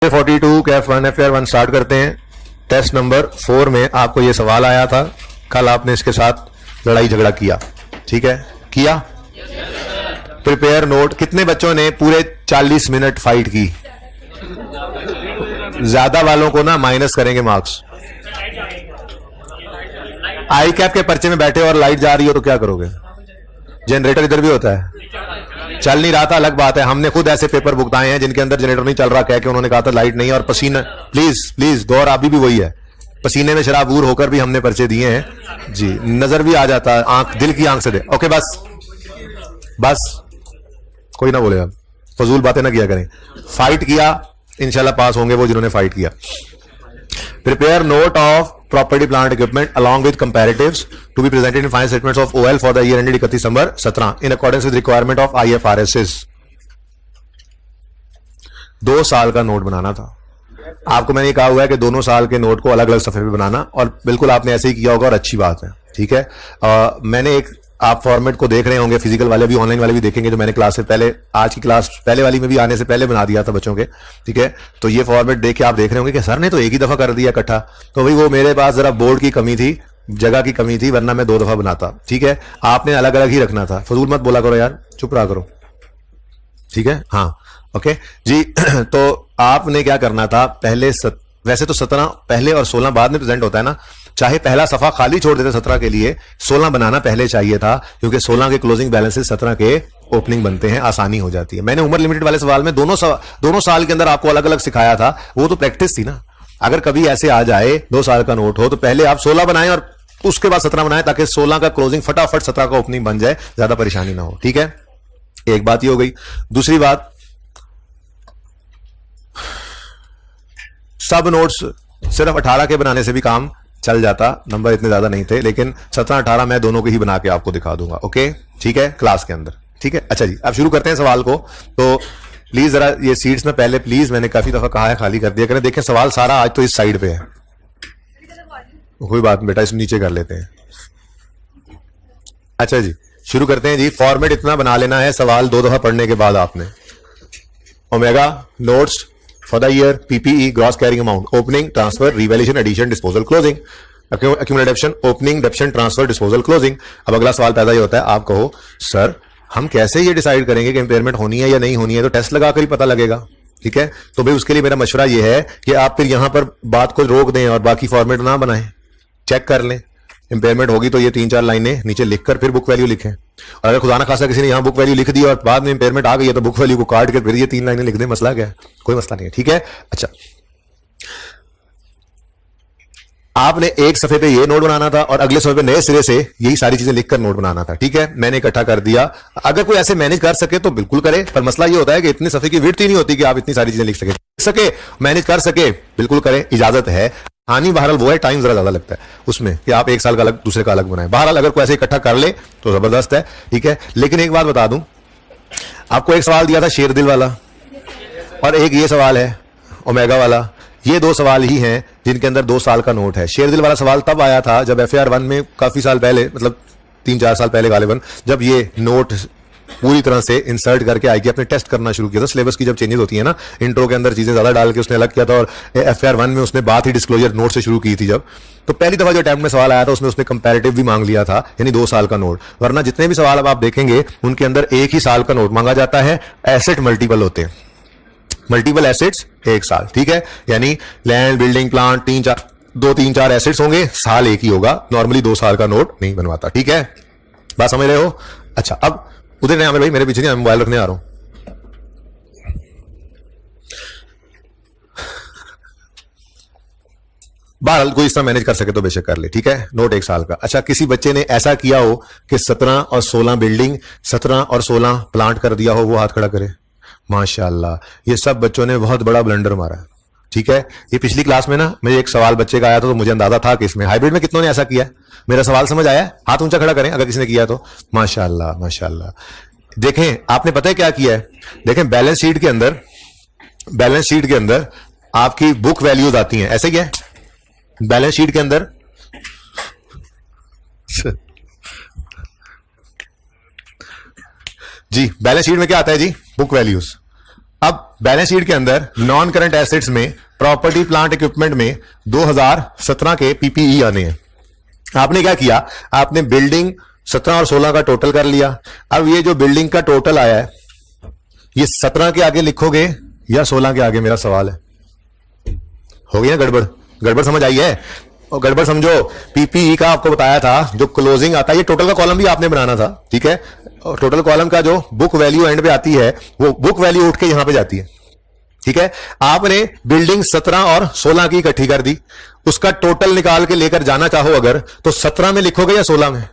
42 Kaif 1 FR 1 start करते हैं। Test number 4 में आपको ये सवाल आया था, कल आपने इसके साथ लड़ाई झगड़ा किया, ठीक है? किया? Prepare note. कितने बच्चों ने पूरे 40 मिनट फाइट की? ज्यादा वालों को ना माइनस करेंगे मार्क्स। आई कैप के पर्चे में बैठे और लाइट जा रही हो तो क्या करोगे? जनरेटर इधर भी होता है, चल नहीं रहा था अलग बात है। हमने खुद ऐसे पेपर भुगताए हैं जिनके अंदर जनरेटर नहीं चल रहा, कह के उन्होंने कहा था लाइट नहीं है, और पसीना, प्लीज प्लीज दौर अभी भी वही है, पसीने में शराबूर होकर भी हमने पर्चे दिए हैं जी। नजर भी आ जाता है, आंख दिल की आंख से दे। ओके बस बस, कोई ना बोले, अब फजूल बातें ना किया करें। फाइट किया, इंशाल्लाह पास होंगे वो जिन्होंने फाइट किया। Prepare note of property plant equipment along with comparatives to be presented in final statements of OL for the year ended 31 December 17 in accordance with requirement of IFRSs। 2 साल का नोट बनाना था आपको। मैंने कहा हुआ है कि दोनों साल के नोट को अलग अलग सफे पे बनाना, और बिल्कुल आपने ऐसे ही किया होगा और अच्छी बात है, ठीक है? मैंने एक, आप फॉर्मेट को देख रहे होंगे, फिजिकल वाले भी ऑनलाइन वाले भी देखेंगे, जो मैंने क्लास से पहले, आज की क्लास पहले वाली में भी आने से पहले बना दिया था बच्चों के, ठीक है? तो ये फॉर्मेट देख के आप देख रहे होंगे कि सर ने तो एक ही दफा कर दिया इकट्ठा, तो भाई वो मेरे पास जरा बोर्ड की कमी थी, जगह की कमी थी, वरना मैं 2 दफा बनाता, ठीक है? आपने अलग अलग ही रखना था। फजूल मत बोला करो यार, चुप रहा करो, ठीक है? हाँ ओके जी। तो आपने क्या करना था, पहले वैसे तो 17 पहले और 16 बाद में प्रेजेंट होता है ना, चाहे पहला सफा खाली छोड़ देते 17 के लिए, 16 बनाना पहले चाहिए था, क्योंकि 16 के क्लोजिंग बैलेंसेस 17 के ओपनिंग बनते हैं, आसानी हो जाती है। मैंने उम्र लिमिटेड वाले सवाल में दोनों साल के अंदर आपको अलग अलग सिखाया था, वो तो प्रैक्टिस थी ना। अगर कभी ऐसे आ जाए 2 साल का नोट हो, तो पहले आप 16 बनाएं और उसके बाद 17 बनाएं, ताकि 16 का क्लोजिंग फटाफट 17 का ओपनिंग बन जाए, ज्यादा परेशानी ना हो, ठीक है? एक बात ये हो गई। दूसरी बात, सब नोट्स सिर्फ 18 के बनाने से भी काम चल जाता, नंबर इतने ज्यादा नहीं थे, लेकिन 17-18 मैं दोनों के ही बना के आपको दिखा दूंगा, ओके? ठीक है, क्लास के अंदर, ठीक है? अच्छा जी, अब शुरू करते हैं सवाल को। तो प्लीज जरा ये सीट्स में पहले प्लीज, मैंने काफी दफा कहा है खाली कर दिया करें। देखें सवाल सारा आज तो इस साइड पे है, कोई बात बेटा, इस नीचे कर लेते हैं। अच्छा जी, शुरू करते हैं जी। फॉर्मेट इतना बना लेना है, सवाल 2 दफा पढ़ने के बाद आपने। Omega notes for the year, PPE, gross carrying amount, opening, transfer, revaluation, addition, disposal, closing, accumulation, opening, depreciation, transfer, disposal, closing। अब अगला सवाल पैदा ये होता है, आप कहो सर हम कैसे ये डिसाइड करेंगे कि इंपेयरमेंट होनी है या नहीं होनी है? तो टेस्ट लगाकर ही पता लगेगा, ठीक है? तो भाई उसके लिए मेरा मशवरा ये है कि आप फिर यहां पर बात को रोक दें और बाकी फॉर्मेट ना बनाएं, चेक कर लें। इंपेयरमेंट होगी तो ये 3-4 लाइनें नीचे लिखकर फिर बुक वैल्यू लिखें, और अगर खुदा ना खासा किसी ने यहां बुक वैल्यू लिख दी और बाद में इंपेयरमेंट आ गई है, तो बुक वैल्यू को काट कर फिर ये 3 लाइनें लिख दें, मसला क्या है? कोई मसला नहीं है, ठीक है? अच्छा, आपने एक सफे पे ये नोट बनाना था और अगले सफे पे नए सिरे से यही सारी चीजें लिखकर नोट बनाना था, ठीक है? मैंने इकट्ठा कर दिया। अगर कोई ऐसे मैनेज कर सके तो बिल्कुल करे, पर मसला ये होता है कि इतने सफे की विड्थ ही नहीं होती कि आप इतनी सारी चीजें लिख सके। मैनेज कर सके बिल्कुल करें, इजाजत है। हानि बहरहाल वो है, टाइम जरा ज्यादा लगता है उसमें कि आप 1 साल का अलग दूसरे का अलग बनाएं। बहरहाल अगर कोई ऐसे इकट्ठा कर ले तो जबरदस्त है, ठीक है? लेकिन एक बात बता दूं, आपको एक सवाल दिया था शेरदिल वाला, और एक ये सवाल है ओमेगा वाला। ये 2 सवाल ही हैं जिनके अंदर 2 साल का नोट है। शेरदिल वाला सवाल तब आया था जब FAR 1 में काफी साल पहले, मतलब 3-4 साल पहले गालिबन, जब ये नोट पूरी तरह से इंसर्ट करके आई कि अपने टेस्ट करना शुरू किया था। सिलेबस की जब चेंजेस होती है ना, इंट्रो के अंदर चीजें ज्यादा डाल के उसने अलग किया था, और FAR 1 में उसने बात ही डिस्क्लोजर नोट से शुरू की थी जब। तो पहली दफा जो अटेम्प्ट में सवाल आया था उसमें उसने कंपैरेटिव भी मांग लिया था, यानी 2 साल का नोट। वरना जितने भी सवाल अब आप देखेंगे उनके अंदर 1 ही साल का नोट मांगा जाता है। एसेट मल्टीपल होते हैं, मल्टीपल एसेट्स 1 साल, ठीक है? यानी लैंड, बिल्डिंग, प्लांट, 2-3-4 एसेट्स होंगे, साल 1 ही होगा। नॉर्मली 2 साल का नोट नहीं बनवाता, ठीक है? बात समझ रहे हो? अच्छा, अब उधर नहीं, भाई मेरे पीछे नहीं, मैं मोबाइल रखने आ रहा हूं। बहरहाल कोई इस तरह मैनेज कर सके तो बेशक कर ले, ठीक है? नोट 1 साल का। अच्छा, किसी बच्चे ने ऐसा किया हो कि 17 और 16 बिल्डिंग, 17 और 16 प्लांट कर दिया हो, वो हाथ खड़ा करे। माशाअल्लाह, ये सब बच्चों ने बहुत बड़ा ब्लंडर मारा, ठीक है? ये पिछली क्लास में ना मेरे एक सवाल बच्चे का आया था, तो मुझे अंदाजा था कि इसमें हाइब्रिड में कितनों ने ऐसा किया। मेरा सवाल समझ आया? हाथ ऊंचा खड़ा करें अगर किसी ने किया तो। माशाअल्लाह माशाअल्लाह। देखें आपने पता है क्या किया है? देखें बैलेंस शीट के अंदर आपकी बुक वैल्यूज आती हैं, ऐसे क्या है बैलेंस शीट के अंदर? जी बैलेंस शीट में क्या आता है जी? Book values. अब बैलेंस शीट के अंदर नॉन करंट एसेट्स में प्रॉपर्टी प्लांट इक्विपमेंट में 2017 के पीपीई आने हैं। आपने क्या किया, आपने बिल्डिंग 17 और 16 का टोटल कर लिया। अब ये जो बिल्डिंग का टोटल आया है, ये 17 के आगे लिखोगे या 16 के आगे, मेरा सवाल है। हो गई ना गड़बड़? गड़बड़ समझ आई है? और गड़बड़ समझो, पीपीई का आपको बताया था जो क्लोजिंग आता है, ये टोटल का कॉलम भी आपने बनाना था, ठीक है। और टोटल कॉलम का जो बुक वैल्यू एंड पे आती है, वो बुक वैल्यू उठ के यहां पे जाती है, ठीक है। आपने बिल्डिंग 17 और 16 की इकट्ठी कर दी, उसका टोटल निकाल के लेकर जाना चाहो अगर, तो 17 में लिखोगे या 16 में?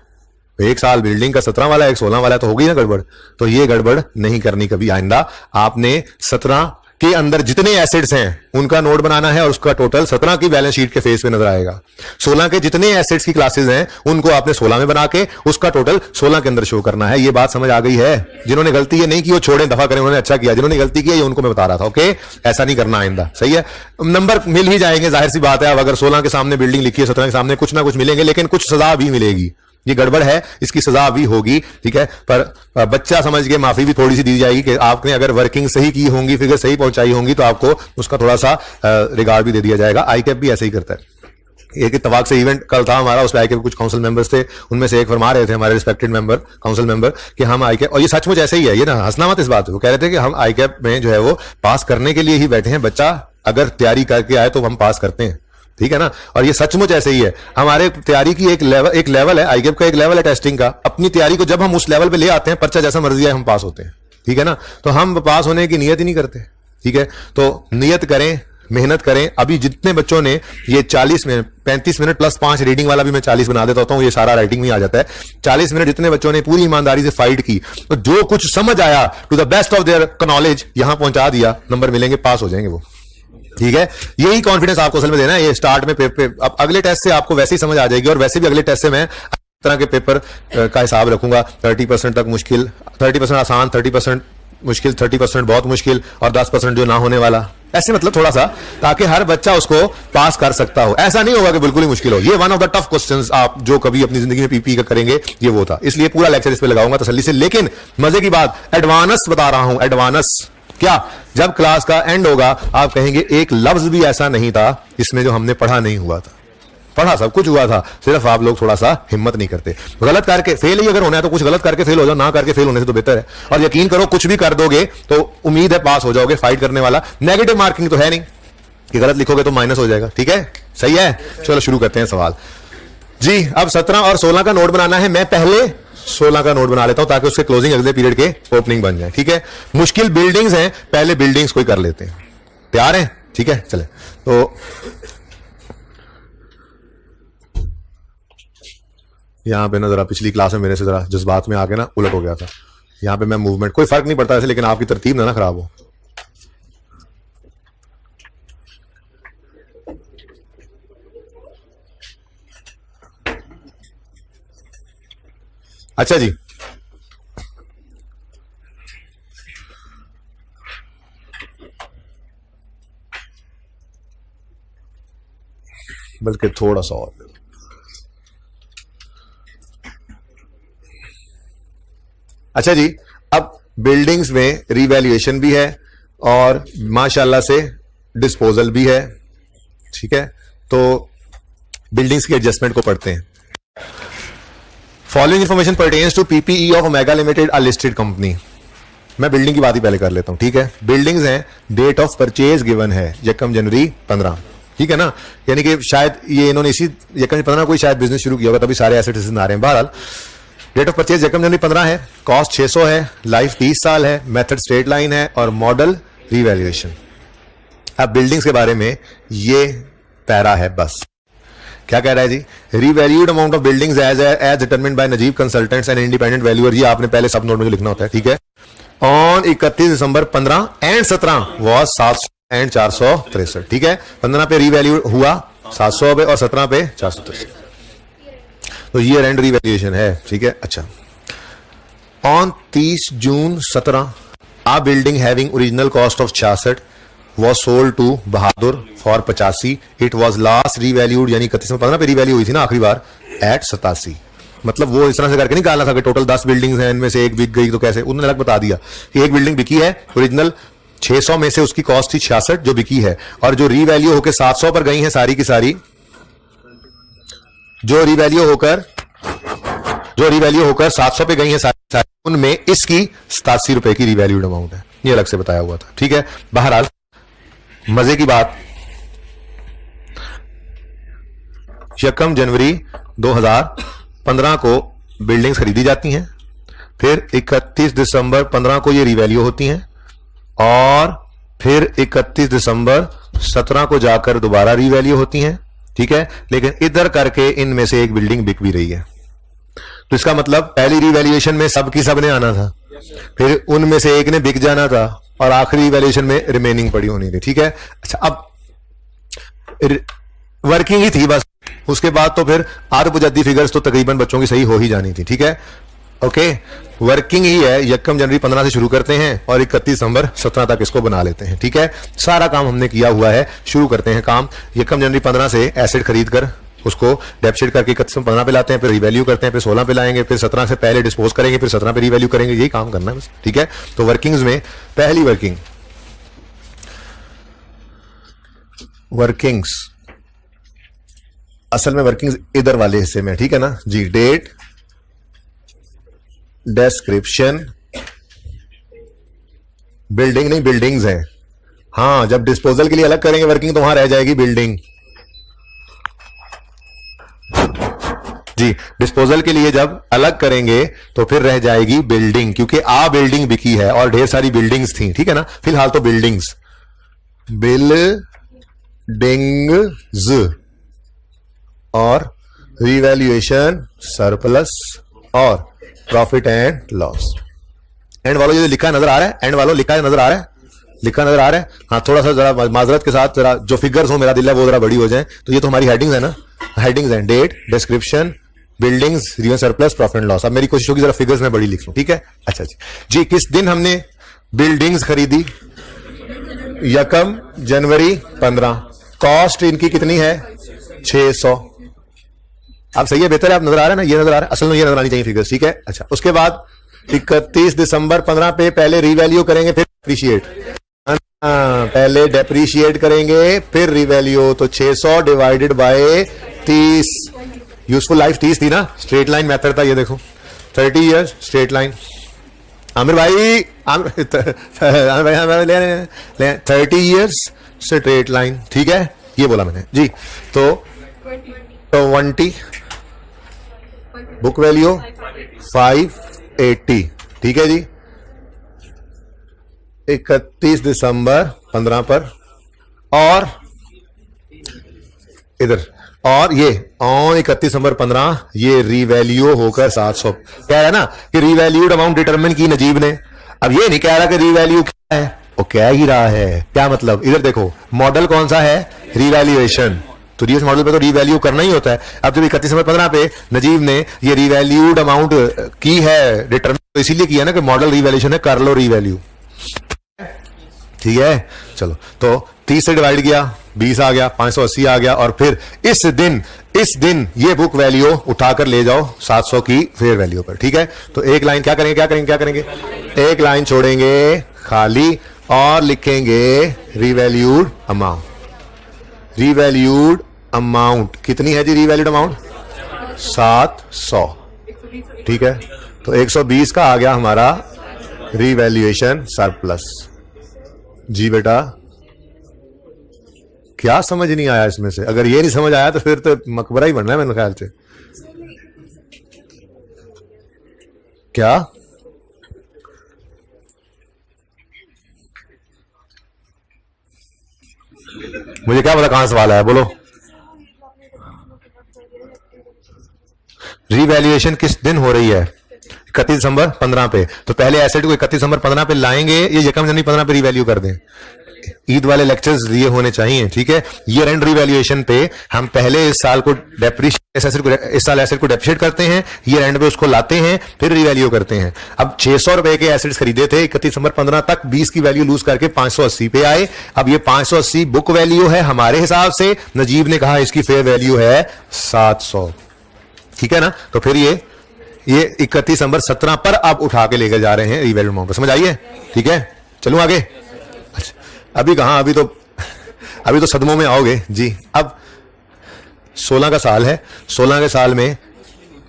एक साल बिल्डिंग का 17 वाला, एक 16 वाला, तो होगी ना गड़बड़। तो ये गड़बड़ नहीं करनी कभी आइंदा। आपने 17 के अंदर जितने एसेट्स हैं उनका नोट बनाना है और उसका टोटल 17 की बैलेंस शीट के फेस पे नजर आएगा। 16 के जितने एसेट्स की क्लासेस हैं उनको आपने 16 में बना के उसका टोटल 16 के अंदर शो करना है। ये बात समझ आ गई है? जिन्होंने गलती ये नहीं की वो छोड़ें, दफा करें, उन्होंने अच्छा किया। जिन्होंने गलती की है ये उनको मैं बता रहा था, ओके, ऐसा नहीं करना आइंदा, सही है। नंबर मिल ही जाएंगे, जाहिर सी बात है। अब अगर 16 के सामने बिल्डिंग लिखी है, 17 के सामने कुछ ना कुछ मिलेंगे, लेकिन कुछ सजा भी मिलेगी। ये गड़बड़ है, इसकी सजा भी होगी, ठीक है। पर बच्चा समझ के माफी भी थोड़ी सी दी जाएगी कि आपने अगर वर्किंग सही की होंगी, फिगर सही पहुंचाई होंगी, तो आपको उसका थोड़ा सा रिगार्ड भी दे दिया जाएगा। आईकैप भी ऐसे ही करता है। एक इत्तफाक से इवेंट कल था हमारा, उसमें आईकैप कुछ काउंसिल मेंबर्स थे, उनमें से एक फरमा रहे थे हमारे रिस्पेक्टेड मेंबर, काउंसिल मेंबर, कि हम आईकैप, और ये सचमुच ऐसे ही है, ये ना हंसना मत इस बात पे, वो कह रहे थे कि हम आईकैप में जो है वो पास करने के लिए ही बैठे हैं। बच्चा अगर तैयारी करके आए तो हम पास करते हैं, ठीक है ना। और ये सचमुच ऐसे ही है। हमारे तैयारी की एक लेवल है, आईगेप का एक लेवल है टेस्टिंग का। अपनी तैयारी को जब हम उस लेवल पे ले आते हैं, पर्चा जैसा मर्जी है हम पास होते हैं, ठीक है ना। तो हम पास होने की नियत ही नहीं करते, ठीक है। तो नियत करें, मेहनत करें। अभी जितने बच्चों ने ये 40 मिनट 35 मिनट प्लस 5 रीडिंग वाला भी मैं 40 बना देता होता हूं, ये सारा राइटिंग में आ जाता है। 40 मिनट जितने बच्चों ने पूरी ईमानदारी से फाइट की, तो जो कुछ समझ आया to the best of their knowledge यहां पहुंचा दिया, नंबर मिलेंगे, पास हो जाएंगे वो, ठीक है। यही कॉन्फिडेंस आपको असल में देना है। ये स्टार्ट में पेपर, अब अगले टेस्ट से आपको वैसे ही समझ आ जाएगी। और वैसे भी अगले टेस्ट से मैं तरह के पेपर का हिसाब रखूंगा। 30% तक मुश्किल, 30% आसान, 30% मुश्किल, 30% बहुत मुश्किल, और 10% जो ना होने वाला, ऐसे मतलब थोड़ा सा, ताकि हर बच्चा उसको पास कर सकता हो। ऐसा नहीं होगा कि बिल्कुल ही मुश्किल हो। ये one of the tough questions आप जो कभी अपनी जिंदगी में पीपी का करेंगे, ये वो था। इसलिए पूरा लेक्चर इस पे लगाऊंगा तसल्ली से। लेकिन मजे की बात, एडवांस बता रहा हूं, एडवांस क्या, जब क्लास का एंड होगा आप कहेंगे एक लफ्ज भी ऐसा नहीं था इसमें जो हमने पढ़ा नहीं हुआ था। पढ़ा सब कुछ हुआ था, सिर्फ आप लोग थोड़ा सा हिम्मत नहीं करते। गलत करके फेल ही अगर होना है तो कुछ गलत करके फेल हो जाओ, ना करके फेल होने से तो बेहतर है। और यकीन करो कुछ भी कर दोगे तो उम्मीद है पास हो जाओगे। फाइट करने वाला नेगेटिव मार्किंग तो है नहीं कि गलत लिखोगे तो माइनस हो जाएगा, ठीक है, सही है। चलो शुरू करते हैं सवाल जी। अब 17 और 16 का नोट बनाना है। मैं पहले 16 का नोट बना लेता हूं ताकि उसके क्लोजिंग अगले पीरियड के ओपनिंग बन जाए, ठीक है। मुश्किल बिल्डिंग्स हैं, पहले बिल्डिंग्स कोई कर लेते हैं। तैयार हैं? ठीक है, चले। तो यहां पे ना जरा पिछली क्लास में मेरे से जरा जज्बात में आके ना उलट हो गया था। यहां पे मैं मूवमेंट, कोई फर्क नहीं पड़ता ऐसे, लेकिन आपकी तरतीब ना खराब हो। अच्छा जी, बल्कि थोड़ा सा और। अच्छा जी, अब बिल्डिंग्स में रिवैल्यूएशन भी है और माशाल्लाह से डिस्पोजल भी है, ठीक है। तो बिल्डिंग्स की एडजस्टमेंट को पढ़ते हैं। Following information pertains to PPE of Omega limited a listed company. मैं बिल्डिंग की बात ही पहले कर लेता हूं, ठीक है। बिल्डिंग्स हैं, डेट ऑफ परचेज गिवन है 1 जनवरी 15, ठीक है ना। यानी कि शायद ये इन्होंने इसी 1 जनवरी 15 कोई शायद बिजनेस शुरू किया होगा, तभी सारे एसेट्स आ रहे हैं। बहरहाल डेट ऑफ परचेज 1 जनवरी 15 है, कॉस्ट 600 है, लाइफ 30 साल है, मेथड स्ट्रेट लाइन है और मॉडल रिवैल्यूएशन। अब बिल्डिंग्स के बारे में ये पैरा है बस। क्या कह रहा है जी? Revalued amount of buildings as determined by Najeeb consultants and independent valuer. ये आपने पहले सब नोट में जो लिखना होता है, ठीक है। On 31 December 15 and 17 was 700 and 463, ठीक है। 15 पे रिवैल्यू हुआ 700 पे और 17 पे 463, तो ईयर एंड रिवैल्यूएशन है, ठीक है। अच्छा, on 30 June 17 a building having original cost of 66 was sold to Bahadur for 85। It was last revalued, यानी 31/15 पे रिवैल्यू हुई थी ना आखिरी बार, एट 87। मतलब वो इस तरह से करके नहीं डाला था कि टोटल 10 बिल्डिंग्स हैं, इनमें से एक बिक गई तो कैसे, उन्होंने अलग बता दिया कि एक बिल्डिंग बिकी है ओरिजिनल 600 में से उसकी कॉस्ट थी 66 जो बिकी है, और जो रीवैल्यू होकर 700 पर गई है सारी की सारी, जो रीवैल्यू होकर 700 पे गई है सारी, उनमें इसकी 87 रुपए की रीवैल्यूड अमाउंट है। ये अलग से बताया हुआ था, ठीक है। बहरहाल मजे की बात, यकम जनवरी 2015 को बिल्डिंग्स खरीदी जाती हैं, फिर 31 दिसंबर 15 को ये रीवैल्यू होती हैं, और फिर 31 दिसंबर 17 को जाकर दोबारा रीवैल्यू होती हैं, ठीक है। लेकिन इधर करके इनमें से एक बिल्डिंग बिक भी रही है, तो इसका मतलब पहली रीवैल्यूएशन में सब की सब ने आना था, फिर उनमें से एक ने बिक जाना था, और आखिरी रीवैल्यूएशन में रिमेनिंग पड़ी होनी थी, ठीक है। अच्छा, अब वर्किंग ही थी बस, उसके बाद तो फिर आध बुजद्दी फिगर्स तो तकरीबन बच्चों की सही हो ही जानी थी, ठीक है। ओके, वर्किंग ही है, यकम जनवरी 15 से शुरू करते हैं और 31 दिसंबर 17 तक इसको बना लेते हैं, ठीक है। सारा काम हमने किया हुआ है, शुरू करते हैं काम। यकम जनवरी 15 से एसेट खरीद कर उसको डेप्रिशिएट करके 31 में 15 पे लाते हैं, फिर रिवैल्यू करते हैं, फिर 16 पे लाएंगे, फिर 17 से पहले डिस्पोज करेंगे, फिर 17 पे रिवैल्यू करेंगे, यही काम करना है बस, ठीक है। तो वर्किंग्स में पहली वर्किंग्स असल में वर्किंग्स इधर वाले हिस्से में, ठीक है ना जी। डेट, डिस्क्रिप्शन, बिल्डिंग नहीं बिल्डिंग्स हैं, हाँ। जब डिस्पोजल के लिए अलग करेंगे वर्किंग तो वहां रह जाएगी बिल्डिंग जी। डिस्पोजल के लिए जब अलग करेंगे तो फिर रह जाएगी बिल्डिंग, क्योंकि बिल्डिंग बिकी है और ढेर सारी बिल्डिंग्स थी, ठीक है ना। फिलहाल तो बिल्डिंग्स, बिल्डिंग्स और रिवैल्यूएशन, सरप्लस और प्रॉफिट एंड लॉस। एंड वालों ये लिखा नजर आ रहा है, एंड वालों लिखा नजर आ रहा है, लिखा नजर आ रहा है, हाँ। थोड़ा सा जरा माजरत के साथ जरा जो फिगर्स हो, मेरा दिल है वो जरा बड़ी हो जाए। तो ये तो हमारी हेडिंग्स है ना, हेडिंग्स हैं, date, description, buildings, reval, surplus, profit and loss. अब मेरी कोशिश होगी जरा फिगर्स में बड़ी लिख लूं, ठीक है। अच्छा जी, किस दिन हमने बिल्डिंग्स खरीदी? यकम जनवरी 15। कॉस्ट इनकी कितनी है? 600। अब सही है, बेहतर है, आप नजर आ रहा है ना, ये नजर आ रहा है, असल में ये नजर आनी चाहिए फिगर्स, ठीक है। अच्छा, उसके बाद 31 दिसंबर 15 पे पहले रिवैल्यू करेंगे, फिर डेप्रीशिएट, पहले डेप्रीशिएट करेंगे फिर रिवैल्यू। तो 600 डिवाइडेड बाय 30, यूजफुल लाइफ 30 थी ना, स्ट्रेट लाइन मेथड था ये, देखो 30 इयर्स स्ट्रेट लाइन। आमिर भाई 30 इयर्स स्ट्रेट लाइन, ठीक है, ये बोला मैंने जी। तो 20 बुक वैल्यू 580, ठीक है जी। 31 दिसंबर 15 पर, और इधर, और ये 31 दिसंबर 15 ये रिवैल्यू होकर 700। कह रहा है ना कि रिवैल्यूड अमाउंट डिटरमिन की नजीब ने। अब ये नहीं कह रहा कि रिवैल्यू क्या है, वो कह ही रहा है क्या मतलब। इधर देखो, मॉडल कौन सा है? रिवैल्यूएशन। तो डीएस मॉडल पे तो रिवैल्यू करना ही होता है। अब जब 31 दिसंबर 15 पे नजीब ने ये रिवैल्यूड अमाउंट की है डिटरमिन, तो इसीलिए किया ना कि मॉडल रिवैल्यूएशन है, कर लो रिवैल्यू, ठीक है। चलो, तो 30 से डिवाइड किया, 20 आ गया, 580 आ गया, और फिर इस दिन ये बुक वैल्यू उठाकर ले जाओ 700 की फेयर वैल्यू पर, ठीक है। तो एक लाइन क्या करेंगे, एक लाइन छोड़ेंगे खाली और लिखेंगे रिवैल्यूड अमाउंट। रिवैल्यूड अमाउंट कितनी है जी? रिवैल्यूड अमाउंट 700, ठीक है। तो 120 का आ गया हमारा रिवैल्यूएशन सरप्लस जी। बेटा क्या समझ नहीं आया इसमें से? अगर ये नहीं समझ आया तो फिर तो मकबरा ही बनना है मेरे ख्याल से। क्या मुझे क्या पता कहां सवाल आया, बोलो। रिवैल्यूएशन किस दिन हो रही है? 31 दिसंबर 15 पे। तो पहले एसेट को 31 दिसंबर 15 पे लाएंगे, ये यकम जनवरी 15 पे रिवैल्यू कर दें। ईद वाले लेक्चर्स ये होने चाहिए, ठीक है। ईयर एंड रिवैल्यूएशन पे हम पहले इस साल को इस साल एसेट को डेप्रिशिएट करते हैं, ईयर एंड पे उसको लाते हैं, फिर रिवैल्यू करते हैं। अब 600 रुपए के एसेट्स खरीदे थे 31 दिसंबर 15 तक, 20 की वैल्यू लूज करके 580 पे आए। अब ये 580 बुक वैल्यू है हमारे हिसाब से, नजीब ने कहा इसकी फेयर वैल्यू है 700, ठीक है ना। तो फिर ये 31 दिसंबर 17 पर आप उठा के लेकर जा रहे हैं रिवैल्यू अमाउंट, समझ आइए, ठीक है। चलूं आगे। अभी कहां, अभी तो सदमों में आओगे जी। अब 16 का साल है, 16 के साल में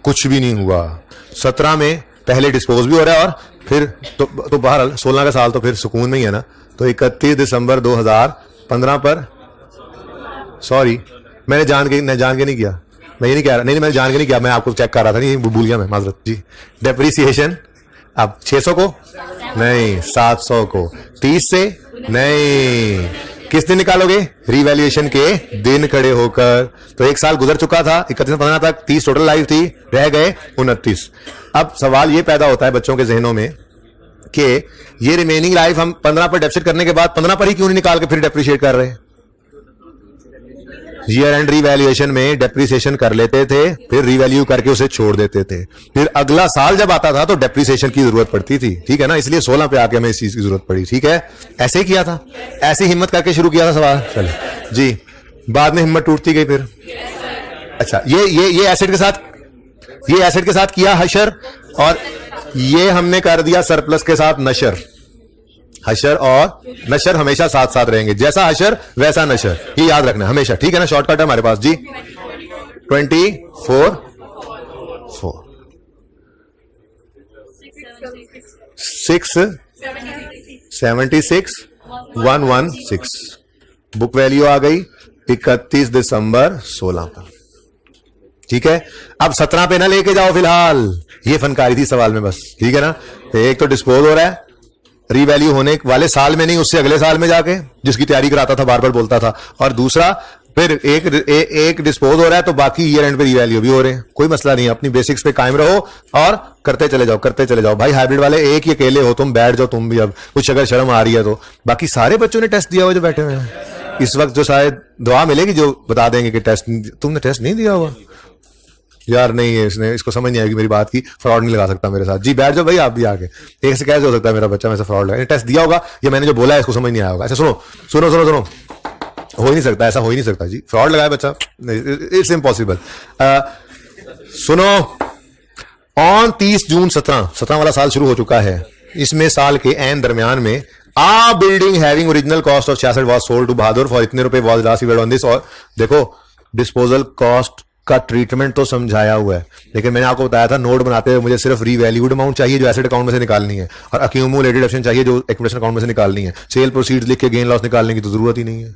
कुछ भी नहीं हुआ, 17 में पहले डिस्पोज भी हो रहा है और फिर तो बहरहाल 16 का साल तो फिर सुकून में ही है ना। तो 31 दिसंबर 2015 पर, सॉरी मैंने जान के नहीं किया, मैं ये नहीं कह रहा, नहीं मैंने जान के नहीं किया, मैं आपको चेक कर रहा था, नहीं भूल गया मैं, माजरत जी। डेप्रीसिएशन अब 600 को नहीं, 700 को, 30 से नहीं, किस दिन निकालोगे? रिवैल्यूएशन के दिन खड़े होकर। तो एक साल गुजर चुका था, 31/15 तक 30 टोटल लाइफ थी, रह गए 29। अब सवाल ये पैदा होता है बच्चों के जहनों में कि ये रिमेनिंग लाइफ हम 15 पर डेप्सिट करने के बाद 15 पर ही क्यों नहीं निकाल के फिर डेप्रिशिएट कर रहे हैं? ईयर एंड रिवैल्यूएशन में डेप्रिसिएशन कर लेते थे, फिर रिवैल्यू करके उसे छोड़ देते थे, फिर अगला साल जब आता था तो डेप्रिसिएशन की जरूरत पड़ती थी, ठीक है ना। इसलिए 16 पे आके हमें इस चीज की जरूरत पड़ी, ठीक है। ऐसे ही किया था, ऐसी हिम्मत करके शुरू किया था सवाल, चलिए जी। बाद में हिम्मत टूटती गई फिर। अच्छा, ये एसिड के साथ किया हशर, और ये हमने कर दिया सरप्लस के साथ नशर। हशर और नशर हमेशा साथ साथ रहेंगे, जैसा हशर वैसा नशर, ये याद रखना हमेशा, ठीक है ना। शॉर्टकट है हमारे पास जी, 24 4 6 76 116। बुक वैल्यू आ गई 31 दिसंबर 16 पर, ठीक है। अब 17 पे ना लेके जाओ फिलहाल, ये फनकारी थी सवाल में बस, ठीक है ना। एक तो डिस्पोज हो रहा है रीवैल्यू होने वाले साल में नहीं, उससे अगले साल में जाके, जिसकी तैयारी कराता था, बार बार बोलता था। और दूसरा फिर एक डिस्पोज हो रहा है तो बाकी ईयर एंड पे रीवैल्यू भी हो रहे हैं, कोई मसला नहीं, अपनी बेसिक्स पे कायम रहो और करते चले जाओ भाई। हाइब्रिड वाले एक ही अकेले हो तुम, बैठ जाओ तुम भी, अब कुछ अगर शर्म आ रही है तो। बाकी सारे बच्चों ने टेस्ट दिया हुआ जो बैठे हुए हैं इस वक्त, जो शायद दुआ मिलेगी जो बता देंगे कि तुमने टेस्ट नहीं दिया हुआ यार, नहीं है इसको समझ नहीं आएगी मेरी बात की, फ्रॉड नहीं लगा सकता मेरे साथ जी। बैठ जाओ भाई आप भी आके, एक से कैसे हो सकता है मेरा बच्चा मेरे से फ्रॉड लगा? टेस्ट दिया होगा, ये मैंने जो बोला है इसको समझ नहीं आया होगा। अच्छा सुनो, हो ही नहीं सकता, ऐसा हो ही नहीं सकता जी, फ्रॉड लगाया बच्चा, इट्स इम्पॉसिबल। सुनो, ऑन 30 जून 17 वाला साल शुरू हो चुका है, इसमें साल के एंड दरमियान में आ building having original cost of 66 was sold to Bahadur for इतने रुपए was last event on this. और देखो डिस्पोजल कॉस्ट का ट्रीटमेंट तो समझाया हुआ है, लेकिन मैंने आपको बताया था नोट बनाते हुए मुझे सिर्फ रीवैल्यूड अमाउंट चाहिए जो एसेट अकाउंट में से निकालनी है, और अक्यूमुलेटेड ऑप्शन चाहिए जो एक्विजिशन अकाउंट में से निकालनी है। सेल प्रोसीड्स लिख के गेन लॉस निकालने की तो जरूरत ही नहीं है,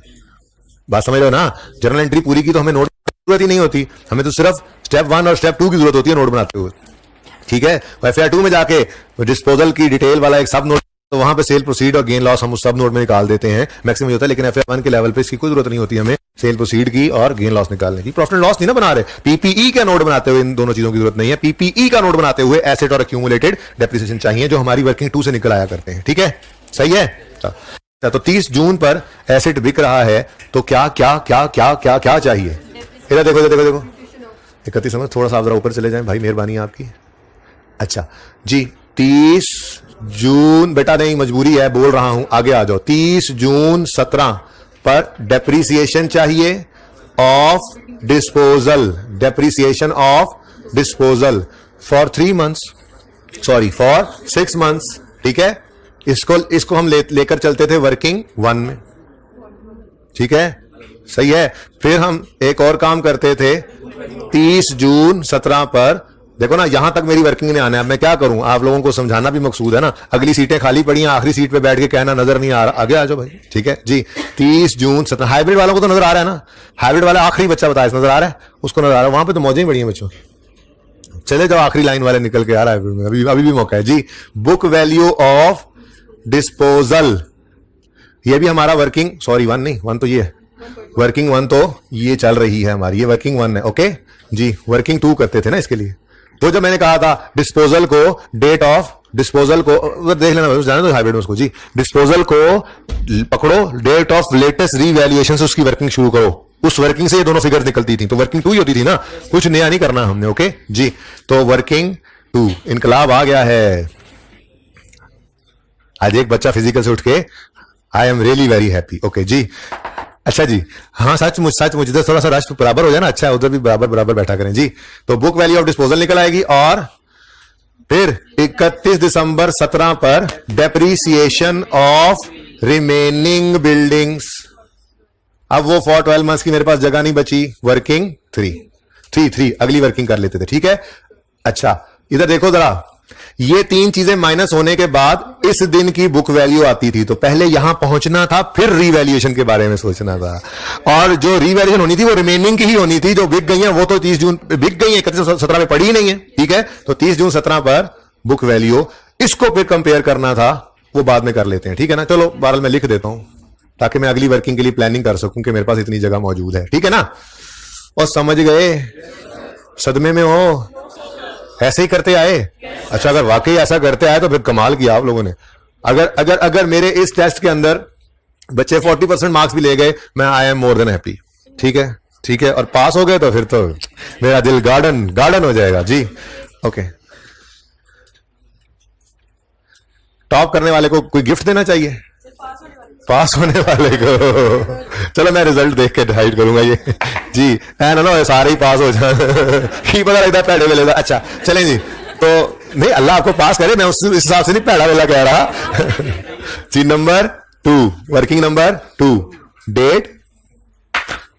बात समझ रहे हो ना। जर्नल एंट्री पूरी की तो हमें नोट की जरूरत ही नहीं होती, हमें तो सिर्फ स्टेप 1 और स्टेप 2 की जरूरत होती है नोट बनाते हुए, ठीक है। FAR 2 में जाके डिस्पोजल की डिटेल वाला एक सब नोट, तो वहां पे सेल प्रोसीड और गेन लॉस हम उस सब नोट में निकाल देते हैं, मैक्सिमम होता है। लेकिन FAR 1 के लेवल पे इसकी कोई जरूरत नहीं होती हमें सेल प्रोसीड की और गेन लॉस निकालने की। प्रॉफिट एंड लॉस नहीं ना बना रहे, PPE का नोट बनाते हुए इन दोनों चीजों की जरूरत नहीं है। PPE का नोट बनाते हुए एसेट और एक्यूमुलेटेड डेप्रिसिएशन चाहिए जो हमारी वर्किंग 2 से निकल आया करते हैं, ठीक है, सही है। तो 30 जून पर एसेट बिक रहा है तो क्या क्या क्या क्या क्या क्या चाहिए? इधर देखो 31 समझ, थोड़ा सा जरा ऊपर चले जाएं भाई, मेहरबानी आपकी। अच्छा जी, 30 जून बेटा नहीं, मजबूरी है, बोल रहा हूं, आगे आ जाओ। 30 जून 17 पर डेप्रीसिएशन चाहिए of disposal, depreciation of disposal for 3 months, sorry for 6 months, ठीक है। इसको हम लेकर चलते थे वर्किंग 1 में, ठीक है, सही है। फिर हम एक और काम करते थे 30 जून 17 पर, देखो ना यहां तक मेरी वर्किंग ने आना है, अब मैं क्या करूं, आप लोगों को समझाना भी मकसूद है ना। अगली सीटें खाली पड़ी हैं, आखिरी सीट पे बैठ के कहना नजर नहीं आ रहा, आगे आ जाओ भाई, ठीक है जी। 30 जून 17, हाइब्रिड वालों को तो नजर आ रहा है ना, हाइब्रिड वाला आखिरी बच्चा बताया नजर आ रहा है, उसको नजर आ रहा है, वहां पे तो मौजें बड़ी हैं बच्चों। चले जाओ आखिरी लाइन वाले निकल के आ रहा है, अभी भी मौका है जी। बुक वैल्यू ऑफ डिस्पोजल, ये भी हमारा वर्किंग, सॉरी 1 नहीं, 1 तो ये है, वर्किंग 1 तो ये चल रही है हमारी, ये वर्किंग 1 है, ओके जी। वर्किंग 2 करते थे ना इसके लिए, तो जब मैंने कहा था डिस्पोजल को, डेट ऑफ डिस्पोजल को देख लेना, जाने दो हाइब्रिड में उसको जी। डिस्पोजल को पकड़ो, डेट ऑफ लेटेस्ट रीवैल्यूएशन से उसकी वर्किंग शुरू करो, उस वर्किंग से ये दोनों फिगर निकलती थी, तो वर्किंग 2 ही होती थी ना, कुछ नया नहीं करना हमने, ओके जी। तो वर्किंग 2, इनकलाब आ गया है। आज एक बच्चा फिजिकल से उठ के I am really very happy, okay जी। अच्छा जी, हाँ सच मुझे थोड़ा सा रश बराबर हो जाए ना, अच्छा है, उधर भी बराबर बैठा करें जी। तो बुक वैल्यू ऑफ डिस्पोजल निकल आएगी, और फिर 31 दिसंबर 17 पर डेप्रीसिएशन ऑफ रिमेनिंग बिल्डिंग्स। अब वो फॉर 12 मंथ्स की मेरे पास जगह नहीं बची, वर्किंग 3 अगली वर्किंग कर लेते थे, ठीक है। अच्छा इधर देखो जरा, ये 3 चीजें माइनस होने के बाद इस दिन की बुक वैल्यू आती थी, तो पहले यहां पहुंचना था, फिर रीवैल्यूएशन के बारे में सोचना था, और जो रीवैल्यूएशन होनी थी वो रिमेनिंग की ही होनी थी। जो बिक गई है वो तो 30 जून बिक गई है, 31/17 में पड़ी ही नहीं है, ठीक है। तो 30 जून 17 पर बुक वैल्यू, इसको फिर कंपेयर करना था, वो बाद में कर लेते हैं, ठीक है ना। चलो बहरहाल मैं लिख देता हूं ताकि मैं अगली वर्किंग के लिए प्लानिंग कर सकूं कि मेरे पास इतनी जगह मौजूद है, ठीक है ना। और समझ गए, सदमे में हो, ऐसे ही करते आए। अच्छा अगर वाकई ऐसा करते आए तो फिर कमाल किया आप लोगों ने। अगर अगर अगर मेरे इस टेस्ट के अंदर बच्चे 40% मार्क्स भी ले गए, मैं I am more than happy, ठीक है, ठीक है। और पास हो गए तो फिर तो मेरा दिल गार्डन गार्डन हो जाएगा जी। ओके, टॉप करने वाले को कोई गिफ्ट देना चाहिए, पास होने वाले को। चलो मैं रिजल्ट देख के डिसाइड करूंगा ये जी। ना सारे ही पास हो जाए की पता लगता पैड़े वेले। अच्छा चलें जी, तो नहीं अल्लाह आपको पास करे, मैं उस हिसाब से नहीं पैड़ा वेला कह रहा जी। Number 2, working number 2, date.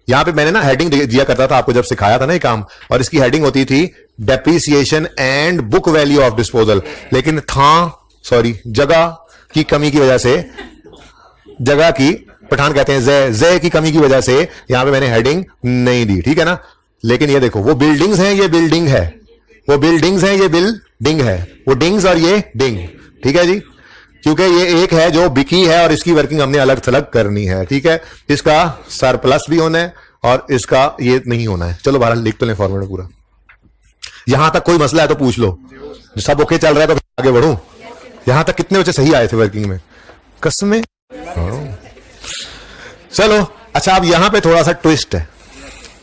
यहां पे मैंने ना हेडिंग दिया करता था आपको जब सिखाया था ना ये काम, और इसकी हेडिंग होती थी depreciation and book value of disposal. लेकिन सॉरी जगह की कमी की वजह से, जगह की पठान कहते हैं जय की कमी की वजह से यहां पे मैंने हेडिंग नहीं दी, ठीक है ना। लेकिन ये देखो, वो बिल्डिंग्स हैं, ये बिल्डिंग है, वो बिल्डिंग्स हैं, ये बिल्डिंग है, वो डिंग्स और ये डिंग, ठीक है जी। क्योंकि ये एक है जो बिकी है और इसकी वर्किंग हमने अलग थलग करनी है, ठीक है। इसका सरप्लस भी होना है और इसका ये नहीं होना है। चलो बहरहाल लिख तो लें फॉर्मूला पूरा। यहां तक कोई मसला है तो पूछ लो, सब ओके चल रहा है तो आगे बढ़ूं। यहां तक कितने बच्चे सही आए थे वर्किंग में, कसमें। चलो अच्छा, अब यहां पे थोड़ा सा ट्विस्ट है,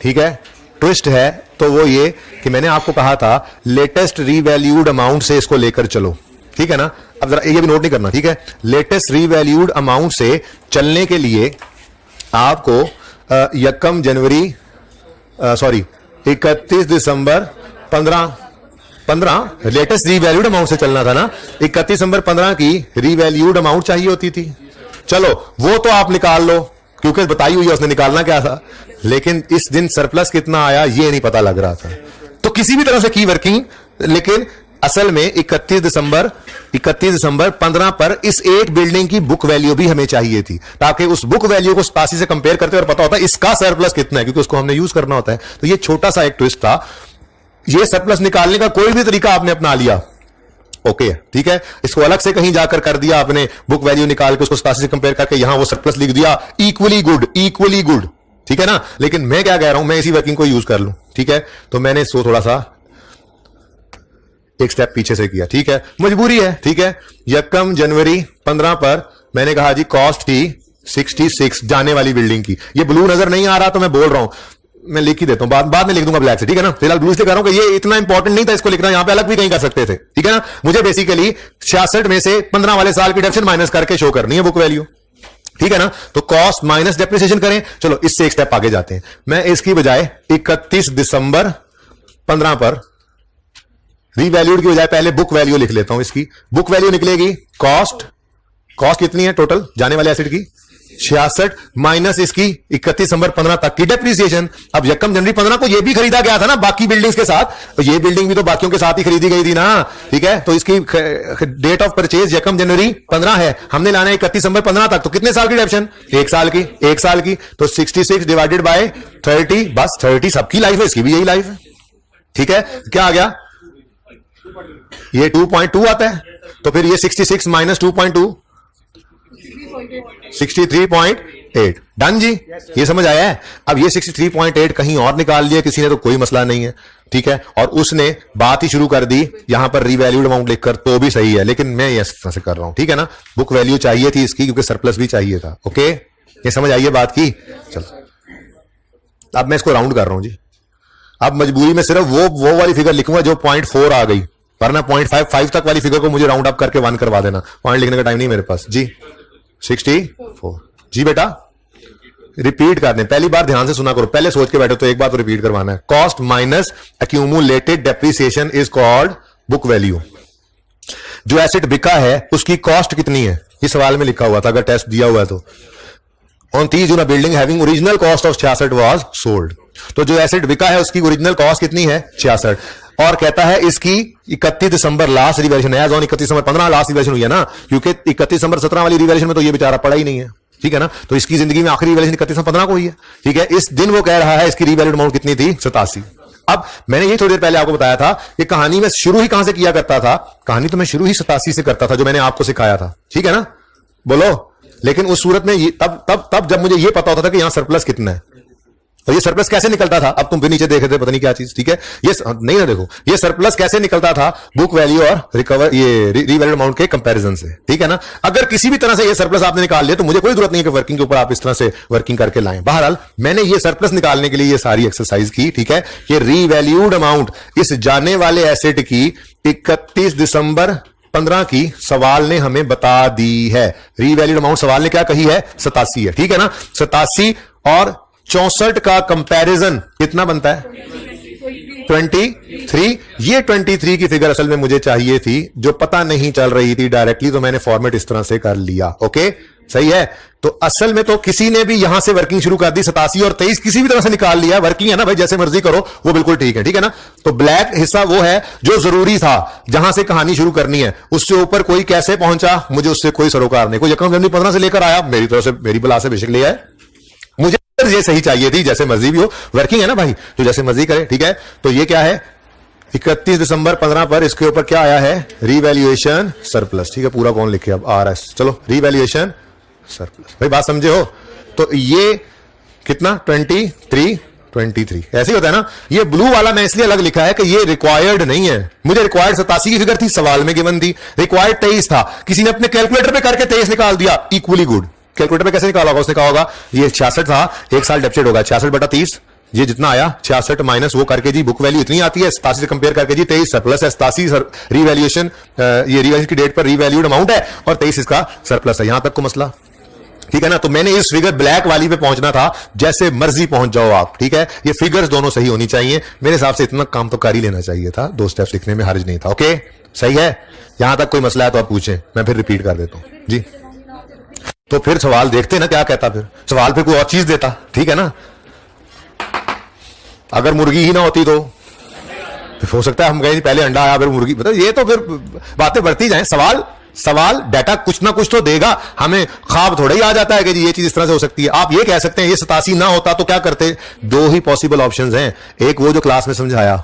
ठीक है। ट्विस्ट है तो वो ये कि मैंने आपको कहा था लेटेस्ट रीवैल्यूड अमाउंट से इसको लेकर चलो, ठीक है ना। अब जरा ये भी नोट नहीं करना, ठीक है। लेटेस्ट रीवैल्यूड अमाउंट से चलने के लिए आपको 31 जनवरी 31 दिसंबर 15 लेटेस्ट रीवैल्यूड अमाउंट से चलना था ना। 31 दिसंबर 15 की रीवैल्यूड अमाउंट चाहिए होती थी। चलो वो तो आप निकाल लो, क्योंकि बताई हुई है उसने निकालना क्या था, लेकिन इस दिन सरप्लस कितना आया ये नहीं पता लग रहा था। तो किसी भी तरह से की वर्किंग, लेकिन असल में 31 दिसंबर 15 पर इस एक बिल्डिंग की बुक वैल्यू भी हमें चाहिए थी, ताकि उस बुक वैल्यू को 87 से कंपेयर करते और पता होता है इसका सरप्लस कितना है, क्योंकि उसको हमने यूज करना होता है। तो ये छोटा सा एक ट्विस्ट था। ये सरप्लस निकालने का कोई भी तरीका आपने अपना लिया, ओके, ठीक है। इसको अलग से कहीं जाकर कर दिया आपने, बुक वैल्यू निकाल के उसको 87 से कंपेयर करके यहां वो सरप्लस लिख दिया, इक्वली गुड, ठीक है ना। लेकिन मैं क्या कह रहा हूं, मैं इसी वर्किंग को यूज कर लूं, ठीक है। तो मैंने इसको थोड़ा सा एक स्टेप पीछे से किया, ठीक है, मजबूरी है, ठीक है। 31 जनवरी 15 पर मैंने कहा जी कॉस्ट थी 66 जाने वाली बिल्डिंग की। ये ब्लू नजर नहीं आ रहा तो मैं बोल रहा हूं, मैं लिख ही देता हूं, बाद में लिख दूंगा ब्लैक से, ठीक है ना। फिलहाल ब्लू से कर रहा हूं कि ये इतना इंपॉर्टेंट नहीं था इसको लिखना, यहां पे अलग भी कहीं कर सकते थे, ठीक है ना। मुझे बेसिकली 66 में से 15 वाले साल की डेप्रिसिएशन माइनस करके शो करनी है बुक वैल्यू, ठीक है ना। तो कॉस्ट माइनस डेप्रिसिएशन करें। चलो इससे एक स्टेप आगे जाते हैं। मैं इसकी बजाय 31 दिसंबर 15 पर रीवैल्यूड की बजाय पहले बुक वैल्यू लिख लेता हूं। इसकी बुक वैल्यू निकलेगी कॉस्ट कितनी है टोटल जाने वाले एसिड की 66 माइनस इसकी 31 दिसंबर 15 तक की डेप्रिसिएशन। अब 1 जनवरी 15 को ये भी खरीदा गया था ना बाकी बिल्डिंग्स के साथ, तो ये बिल्डिंग भी तो बाकियों के साथ ही खरीदी गई थी ना, ठीक है। तो इसकी डेट ऑफ परचेज 1 जनवरी 15 है, हमने लाना है 31 दिसंबर 15 तक। तो कितने साल की डेप्शन, 1 साल की। तो 66 डिवाइडेड बाय 30, बस 30 सबकी लाइफ है, इसकी भी यही लाइफ है, ठीक है। क्या आ गया, ये 2.2 आता है। तो फिर ये 66 माइनस 2.2 63.8, डन जी। ये समझ आया है। अब ये 63.8 कहीं और निकाल लिया किसी ने तो कोई मसला नहीं है, ठीक है। और उसने बात ही शुरू कर दी यहां पर रीवैल्यूड अमाउंट लिखकर, तो भी सही है, लेकिन मैं ये से कर रहा हूं, ठीक है ना। बुक वैल्यू चाहिए थी इसकी क्योंकि सरप्लस भी चाहिए था, ओके। ये समझ आई है बात की। चलो अब मैं इसको राउंड कर रहा हूं जी। अब मजबूरी में सिर्फ वो वाली फिगर लिखूंगा जो 0.4 आ गई, वरना 0.55 तक वाली फिगर को मुझे राउंड अप करके 1 करवा देना। पॉइंट लिखने का टाइम नहीं मेरे पास जी। 64 जी बेटा, रिपीट कर दें, पहली बार ध्यान से सुना करो, पहले सोच के बैठो तो एक बार तो रिपीट करवाना है। Cost minus accumulated depreciation is called book value. जो एसेट बिका है उसकी कॉस्ट कितनी है, ये सवाल में लिखा हुआ था अगर टेस्ट दिया हुआ है तो। On 30 June building having original cost of 66 was sold. तो जो एसेट बिका है उसकी ओरिजिनल कॉस्ट कितनी है 66, और कहता है इसकी 31 दिसंबर लास्ट रिवैल्यूएशन है, ऑन 31 दिसंबर 15 लास्ट रिवैल्यूएशन हुई है ना, क्योंकि 31 दिसंबर 17 वाली रिवैल्यूएशन में तो ये बेचारा पड़ा ही नहीं है, ठीक है ना। तो इसकी जिंदगी में आखिरी रिवैल्यूएशन 31 15 को हुई है, ठीक है। इस दिन वो कह रहा है इसकी रिवैल्यूड अमाउंट कितनी थी 87। अब मैंने ये थोड़ी देर पहले आपको बताया था कि कहानी में शुरू ही कहां से किया करता था, कहानी तो मैं शुरू ही 87 से करता था जो मैंने आपको सिखाया था, ठीक है ना, बोलो। लेकिन उस सूरत में तब जब मुझे ये पता होता था कि यहां सरप्लस कितना है और ये सरप्लस कैसे निकलता था, अब तुम भी नीचे देख रहे थे पता नहीं क्या चीज, ठीक है। ये नहीं ना, देखो ये सरप्लस कैसे निकलता था बुक वैल्यू और रिकवर ये रीवैल्यूड अमाउंट के कंपैरिजन से, ठीक है ना। अगर किसी भी तरह से ये सरप्लस आपने निकाल लिया तो मुझे कोई जरूरत नहीं है कि वर्किंग के ऊपर आप इस तरह से वर्किंग करके लाएं। बहरहाल मैंने ये सरप्लस निकालने के लिए ये सारी एक्सरसाइज की, ठीक है। ये रीवैल्यूड अमाउंट इस जाने वाले एसेट की 31 दिसंबर 15 की सवाल ने हमें बता दी है। रीवैल्यूड अमाउंट सवाल ने क्या कही है 87 है, ठीक है ना। 87 और 64 का कंपैरिजन कितना बनता है 23। ये 23 की फिगर असल में मुझे चाहिए थी जो पता नहीं चल रही थी डायरेक्टली, तो मैंने फॉर्मेट इस तरह से कर लिया, ओके सही है। तो असल में तो किसी ने भी यहां से वर्किंग शुरू कर दी, 87 और 23 किसी भी तरह से निकाल लिया, वर्किंग है ना भाई, जैसे मर्जी करो वो बिल्कुल ठीक है, ठीक है ना। तो ब्लैक हिस्सा वो है जो जरूरी था, जहां से कहानी शुरू करनी है, उससे ऊपर कोई कैसे पहुंचा मुझे उससे कोई सरोकार नहीं। कोई यकम जनवरी 15 से लेकर आया मेरी तरफ से, मेरी बला से बेशक ले आए, मुझे ये सही चाहिए थी, जैसे मर्जी भी हो, वर्किंग है ना भाई, तो जैसे मर्जी करे, ठीक है। तो ये क्या है 31 दिसंबर 15 पर इसके ऊपर क्या आया है रीवैल्यूएशन सरप्लस, ठीक है। पूरा कौन लिखे अब आ रहा है, चलो रीवैल्यूएशन सरप्लस, भाई बात समझे हो। तो ये कितना 23 ऐसे ही होता है ना। ये ब्लू वाला मैं इसलिए अलग लिखा है कि ये रिक्वायर्ड नहीं है, मुझे रिक्वायर्ड 87 की फिगर थी, सवाल में गिवन थी, रिक्वायर्ड 23 था, किसी ने अपने कैलकुलेटर पे करके 23 निकाल दिया, इक्वली गुड। कैलकुलेटर पे कैसे निकाला होगा, उसने कहा होगा ये 66 था, एक साल डेप्ट होगा 66 बटा 30, ये जितना आया 66 माइनस वो करके जी बुक वैल्यू इतनी आती है, 87 से कंपेयर करके जी 23 सरप्लस है, 87 रीवैल्यूएशन, ये रीवैल्यूएशन की डेट पर रीवैल्यूड अमाउंट है और 23 इसका सरप्लस है। यहां तक को मसला, ठीक है ना। तो मैंने इस फिगर ब्लैक वाली पे पहुंचना था, जैसे मर्जी पहुंच जाओ आप, ठीक है। ये फिगर्स दोनों सही होनी चाहिए, मेरे हिसाब से इतना काम तो कर ही लेना चाहिए था, 2 स्टेप्स लिखने में हर्ज नहीं था, ओके सही है। यहां तक कोई मसला है तो आप पूछें, मैं फिर रिपीट कर देता हूं जी। तो फिर सवाल देखते ना क्या कहता, फिर सवाल पे कोई और चीज देता, ठीक है ना। अगर मुर्गी ही ना होती तो हो सकता है हम कहें पहले अंडा आया फिर मुर्गी, मतलब ये तो फिर बातें बढ़ती जाएं। सवाल डाटा कुछ ना कुछ तो देगा हमें, ख्वाब थोड़ा ही आ जाता है कि जी ये चीज इस तरह से हो सकती है। आप ये कह सकते हैं ये 87 ना होता तो क्या करते, 2 ही पॉसिबल ऑप्शंस हैं। एक वो जो क्लास में समझाया,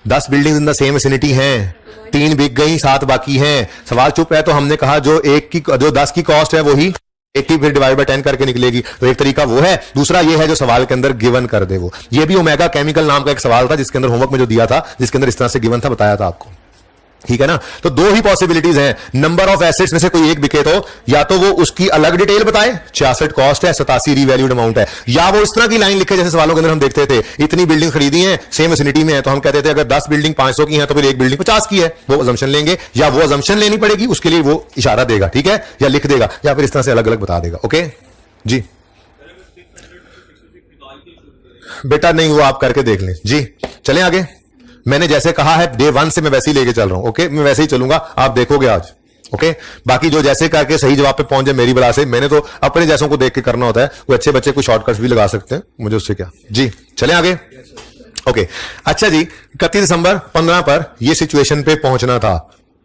10 buildings in the same vicinity हैं, 3 बिक गई 7 बाकी हैं, सवाल चुप है, तो हमने कहा जो 10 की कॉस्ट है वही 80 फिर डिवाइड बाय 10 करके निकलेगी। तो एक तरीका वो है, दूसरा ये है जो सवाल के अंदर गिवन कर दे वो। ये भी ओमेगा केमिकल नाम का एक सवाल था जिसके अंदर होमवर्क में जो दिया था, जिसके अंदर इस तरह से गिवन था, बताया था आपको, ठीक है ना। तो 2 ही पॉसिबिलिटीज हैं, नंबर ऑफ एसेट्स में से कोई एक बिके तो या तो वो उसकी अलग डिटेल बताए, 66 कॉस्ट है 87 रीवैल्यूड अमाउंट है, या वो इस तरह की लाइन लिखे जैसे सवालों के अंदर हम देखते थे, इतनी बिल्डिंग खरीदी हैं सेम विसिनिटी में है, तो हम कहते थे अगर 10 बिल्डिंग 500 की है तो फिर एक बिल्डिंग 50 की है, वो अजम्पशन लेंगे, या वो अजम्पशन लेनी पड़ेगी, उसके लिए वो इशारा देगा, ठीक है, या लिख देगा, या फिर इस तरह से अलग अलग बता देगा, ओके जी। बेटा नहीं, वो आप करके देख लें जी। चलें आगे, मैंने जैसे कहा है डे 1 से मैं वैसे ही लेके चल रहा हूं, ओके मैं वैसे ही चलूंगा, आप देखोगे आज, ओके। बाकी जो जैसे करके सही जवाब पे पहुंच जाए मेरी बला से, मैंने तो अपने जैसों को देख के करना होता है, वो अच्छे बच्चे कुछ शॉर्टकट्स भी लगा सकते हैं, मुझे उससे क्या जी। चलें आगे, ओके। अच्छा जी, 31 दिसंबर 15 पर यह सिचुएशन पे पहुंचना था,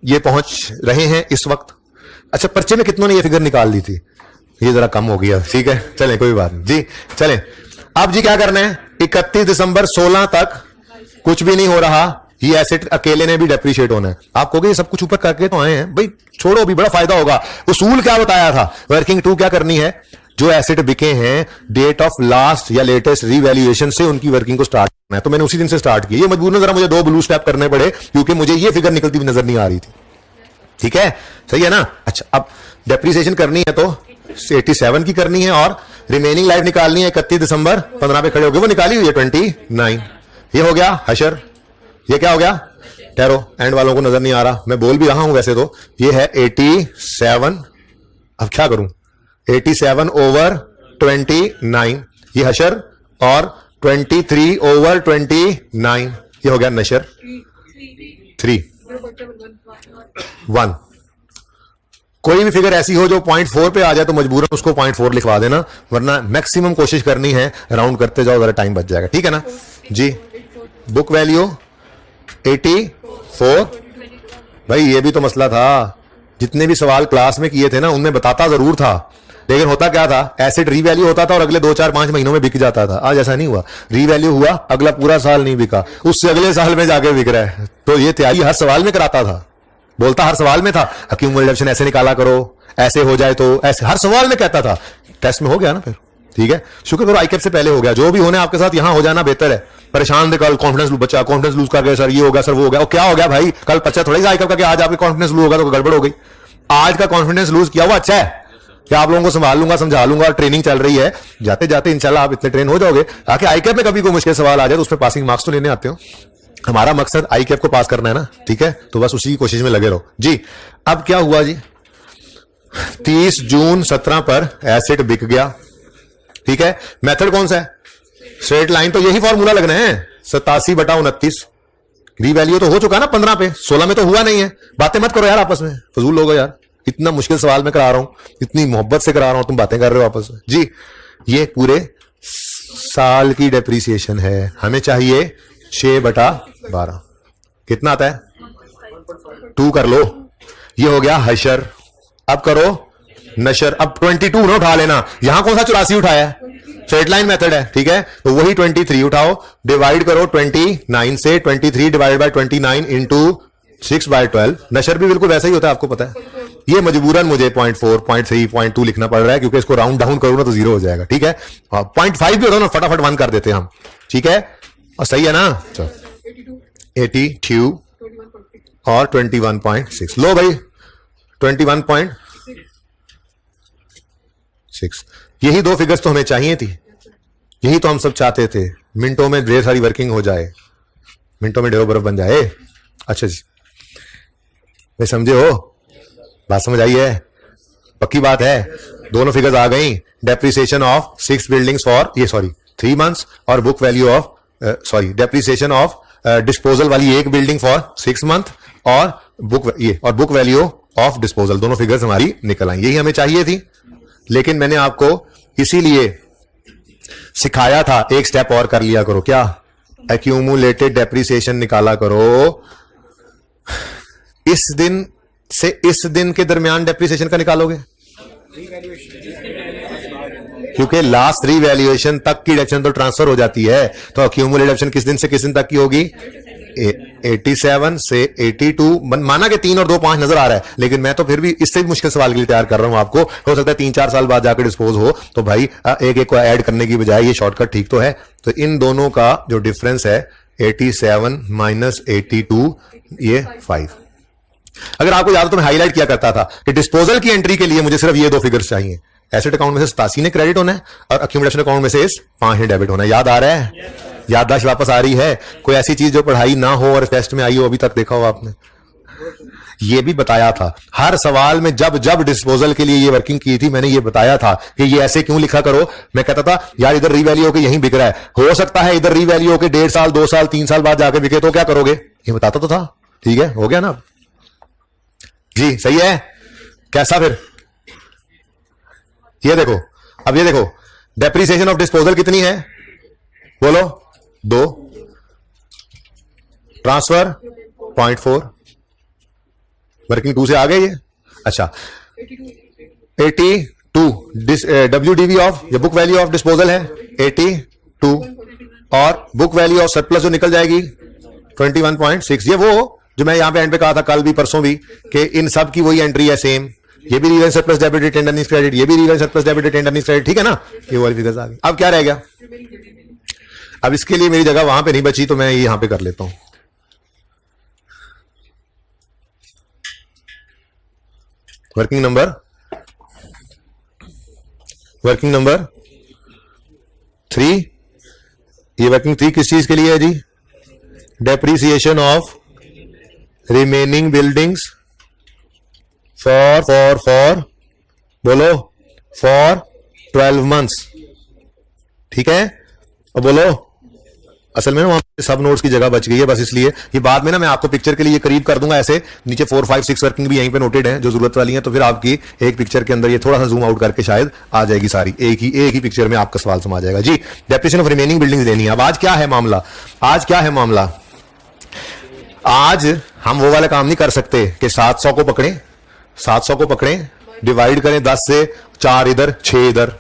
ये पहुंच रहे हैं इस वक्त। अच्छा, पर्चे में कितनों ने ये फिगर निकाल ली थी, ये जरा कम हो गया, ठीक है चलें कोई बात नहीं जी। चलें अब जी क्या करना है, 31 दिसंबर 16 तक कुछ भी नहीं हो रहा, ये एसेट अकेले ने भी डेप्रिशिएट होना है। आप कहोगे ये सब कुछ ऊपर करके तो आए हैं, भाई छोड़ो भी, बड़ा फायदा होगा। उसूल क्या बताया था, वर्किंग 2 क्या करनी है, जो एसेट बिके हैं डेट ऑफ लास्ट या लेटेस्ट रीवैल्यूएशन से उनकी वर्किंग को स्टार्ट करना है। तो मैंने उसी दिन से स्टार्ट किया, ये मजबूरन जरा मुझे 2 ब्लू स्टेप करने पड़े क्योंकि मुझे ये फिगर निकलती हुई नजर नहीं आ रही थी, ठीक है सही है ना। अच्छा, अब डेप्रिसिएशन करनी है तो 87 की करनी है और रिमेनिंग लाइफ निकालनी है 31 दिसंबर 15 पे खड़े हो गए, वो निकाली हुई है 29। ये हो गया हशर, ये क्या हो गया टैरो, एंड वालों को नजर नहीं आ रहा, मैं बोल भी रहा हूं वैसे तो, ये है 87। अब क्या करूं, 87 ओवर 29 ये हशर, और 23 ओवर 29 ये हो गया नशर 3, 1। कोई भी फिगर ऐसी हो जो 0.4 पे आ जाए तो मजबूरन उसको 0.4 लिखवा देना, वरना मैक्सिमम कोशिश करनी है राउंड करते जाओ, जरा टाइम बच जाएगा, ठीक है ना जी। Book value 84। भाई ये भी तो मसला था, जितने भी सवाल क्लास में किए थे ना उनमें बताता जरूर था, लेकिन होता क्या था, एसेट रीवैल्यू होता था और अगले 2-4-5 महीनों में बिक जाता था। आज ऐसा नहीं हुआ, रीवैल्यू हुआ, अगला पूरा साल नहीं बिका, उससे अगले साल में जाके बिक रहा है। तो ये तैयारी हर सवाल में कराता था, बोलता हर सवाल में था अक्यूमुलेटेड डिडक्शन ऐसे निकाला करो, ऐसे हो जाए तो ऐसे, हर सवाल में कहता था। टेस्ट में हो गया ना फिर, ठीक है, शुक्र करो आईकैप से पहले हो गया। जो भी होने आपके साथ यहां हो जाना बेहतर है। परेशान थे कल, कॉन्फिडेंस बच्चा कॉन्फिडेंस लूज कर गया, सर ये हो गया, सर वो हो गया। और क्या हो गया भाई, कल बच्चा थोड़ी सा आईकैप का कि आज आपके कॉन्फिडेंस लूज होगा तो गड़बड़ हो गई। आज का कॉन्फिडेंस लूज किया हुआ अच्छा है कि आप लोगों को संभाल लूंगा, समझा लूंगा, और ट्रेनिंग चल रही है, जाते जाते इंशाल्लाह आप इतने ट्रेन हो जाओगे ताकि आईकैप में कभी कोई मुश्किल सवाल आ जाए तो उसमें पासिंग मार्क्स तो लेने आते हो। हमारा मकसद आईकैप को पास करना है ना, ठीक है, तो बस उसी की कोशिश में लगे रहो जी। अब क्या हुआ जी, 30 जून 17 पर एसेट बिक गया, ठीक है। मेथड कौन सा है, स्ट्रेट लाइन, तो यही फॉर्मूला लगना है 87/29। रीवैल्यू तो हो चुका ना 15 पे, 16 में तो हुआ नहीं है। बातें मत करो यार आपस में, फजूल लोग यार, इतना मुश्किल सवाल मैं करा रहा हूं, इतनी मोहब्बत से करा रहा हूं, तुम बातें कर रहे हो आपस में जी। ये पूरे साल की डेप्रीसिएशन है, हमें चाहिए 6/12। कितना आता है, 2 कर लो, ये हो गया हशर। अब करो नशर, अब 22 ना उठा लेना, यहां कौन सा 84 उठाया है, स्ट्रेट लाइन मेथड है, ठीक है, तो वही 23 उठाओ, डिवाइड करो 29 से, 23 डिवाइड बाय 29 इंटू 6/12। नशर भी बिल्कुल वैसा ही होता है, आपको पता है। ये मजबूरन मुझे 0.4, 0.3, 0.2 लिखना पड़ रहा है क्योंकि इसको राउंड डाउन करूँ ना तो 0 हो जाएगा, ठीक है। 0.5 भी होता ना, फटाफट 1 कर देते हैं हम, ठीक है, और सही है ना। चलो 82 और 21.6 लो भाई, 21.6। यही 2 फिगर्स तो हमें चाहिए थी, यही तो हम सब चाहते थे, मिनटों में ढेर सारी वर्किंग हो जाए, मिनटों में ढेरों बर्फ बन जाए। अच्छा जी, मैं समझे हो, बात समझ आई है, पक्की बात है। दोनों फिगर्स आ गई, depreciation of 6 buildings for 3 months और book value of depreciation of disposal वाली एक बिल्डिंग फॉर 6 मंथ और बुक वैल्यू ऑफ डिस्पोजल, दोनों फिगर्स हमारी निकल आई। यही हमें चाहिए थी, लेकिन मैंने आपको इसीलिए सिखाया था, एक स्टेप और कर लिया करो, क्या, एक्यूमुलेटेड डेप्रिसिएशन निकाला करो। इस दिन से इस दिन के दरमियान डेप्रिसिएशन का निकालोगे, क्योंकि लास्ट रीवैल्यूएशन तक की डिडक्शन तो ट्रांसफर हो जाती है, तो एक्यूमुलेटेड डिडक्शन किस दिन से किस दिन तक की होगी, 87 से 82। माना कि 3 और 2 5 नजर आ रहा है, लेकिन मैं तो फिर भी इससे भी मुश्किल सवाल के लिए तैयार कर रहा हूं आपको। हो सकता है 3-4 साल बाद जाकर डिस्पोज हो, तो भाई एक एक को ऐड करने की बजाय ये शॉर्टकट ठीक तो है। तो इन दोनों का जो डिफरेंस है 87 माइनस 82, ये 5। अगर आपको याद हो तो मैं हाईलाइट किया करता था कि डिस्पोजल की एंट्री के लिए मुझे सिर्फ ये 2 फिगर्स चाहिए, एसेट अकाउंट में से 87 ने क्रेडिट होना है और एक्यूमुलेशन अकाउंट में से 5 ने डेबिट होना है। याद आ रहा है, याददाश्त वापस आ रही है, कोई ऐसी चीज जो पढ़ाई ना हो और टेस्ट में आई हो अभी तक देखा हो आपने। ये भी बताया था हर सवाल में, जब जब डिस्पोजल के लिए ये वर्किंग की थी मैंने ये बताया था कि ये ऐसे क्यों लिखा करो। मैं कहता था यार इधर रीवैल्यू होकर यहीं बिक रहा है, हो सकता है इधर रीवैल्यू होकर 1.5 साल 2 साल 3 साल बाद जाके बिके, तो क्या करोगे, ये बताता तो था, ठीक है, हो गया ना जी, सही है। कैसा फिर, ये देखो, अब ये देखो डेप्रिसिएशन ऑफ डिस्पोजल कितनी है, बोलो, 2, ट्रांसफर 0.4, वर्किंग 2 से आ गई है। अच्छा 82 WDV ऑफ, ये बुक वैल्यू ऑफ डिस्पोजल है 82, और बुक वैल्यू ऑफ सरप्लस जो निकल जाएगी 21.6। ये वो जो मैं यहां पे एंड पे कहा था कल भी परसों भी कि इन सब की वही एंट्री है सेम, ये भी रीवेंस surplus debit retained earnings credit, ये भी रीवेंस surplus debit retained earnings credit, ठीक है ना, ये वाली फिगर्स आ गई। अब क्या रह गया, अब इसके लिए मेरी जगह वहां पे नहीं बची तो मैं यहां पे कर लेता हूं। वर्किंग नंबर 3, ये वर्किंग 3 किस चीज के लिए है जी, depreciation of remaining buildings for बोलो फॉर 12 मंथ्स, ठीक है, और बोलो असल में ना वहां सब नोड्स की जगह बच गई है, बस इसलिए ये बाद में ना मैं आपको पिक्चर के लिए करीब कर दूंगा। ऐसे नीचे 4, 5, 6 वर्किंग भी यहीं पे नोटेड है जो जरूरत वाली है, तो फिर आपकी एक पिक्चर के अंदर ये थोड़ा सा जूम आउट करके शायद आ जाएगी सारी, एक ही पिक्चर में आपका सवाल समा जाएगा। जी, डेप्रिसिएशन ऑफ रिमेनिंग बिल्डिंग्स देनी है। अब आज क्या है मामला, आज क्या है मामला, आज हम वो वाला काम नहीं कर सकते कि 700 को पकड़ें, 700 को पकड़ें, डिवाइड करें 10 से, 4 इधर 6 इधर,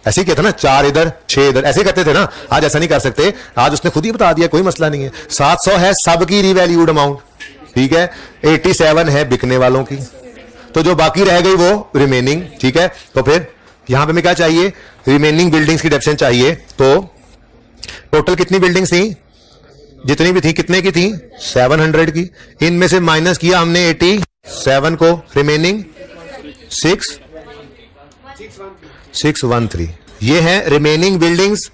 ऐसे ही कहते ना, 4 इधर 6 इधर, ऐसे करते थे ना। आज ऐसा नहीं कर सकते, आज उसने खुद ही बता दिया कोई मसला नहीं है। 700 है सबकी रिवैल्यूड अमाउंट, ठीक है। 87 है बिकने वालों की, तो जो बाकी रह गई वो रिमेनिंग, ठीक है। तो फिर यहां पे मैं क्या चाहिए, रिमेनिंग बिल्डिंग्स की डेफिनेशन चाहिए। तो टोटल कितनी बिल्डिंग्स थी, जितनी भी थी कितने की थी, 700 की। इनमें से माइनस किया हमने 87 को, रिमेनिंग 613। ये है रिमेनिंग बिल्डिंग्स,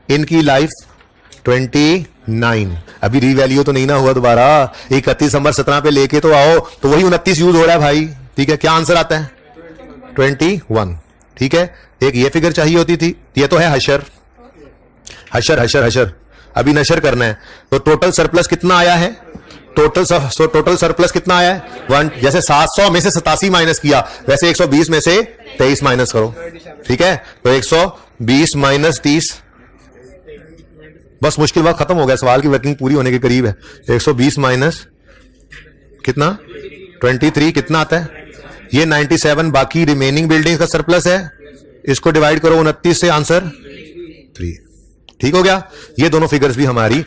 इनकी लाइफ 29। अभी रीवैल्यू तो नहीं ना हुआ दोबारा, 31 दिसंबर 17 पे लेके तो आओ, तो वही 29 यूज हो रहा है भाई, ठीक है। क्या आंसर आता है, 21, ठीक है। एक ये फिगर चाहिए होती थी, ये तो है हशर, हशर हशर हशर, अभी नशर करना है। तो टोटल सरप्लस कितना आया है, टोटल सरप्लस कितना आया है 1। जैसे 700 में से 87 माइनस किया, वैसे 120 में से 23 माइनस करो, ठीक है। तो 120 माइनस 30, बस मुश्किल वक्त खत्म हो गया, सवाल की वर्किंग पूरी होने के करीब है। 120 माइनस कितना 23, कितना आता है ये 97, बाकी रिमेनिंग बिल्डिंग का सरप्लस है, इसको डिवाइड करो 29 से, आंसर 3, ठीक हो गया। ये दोनों फिगर्स भी हमारी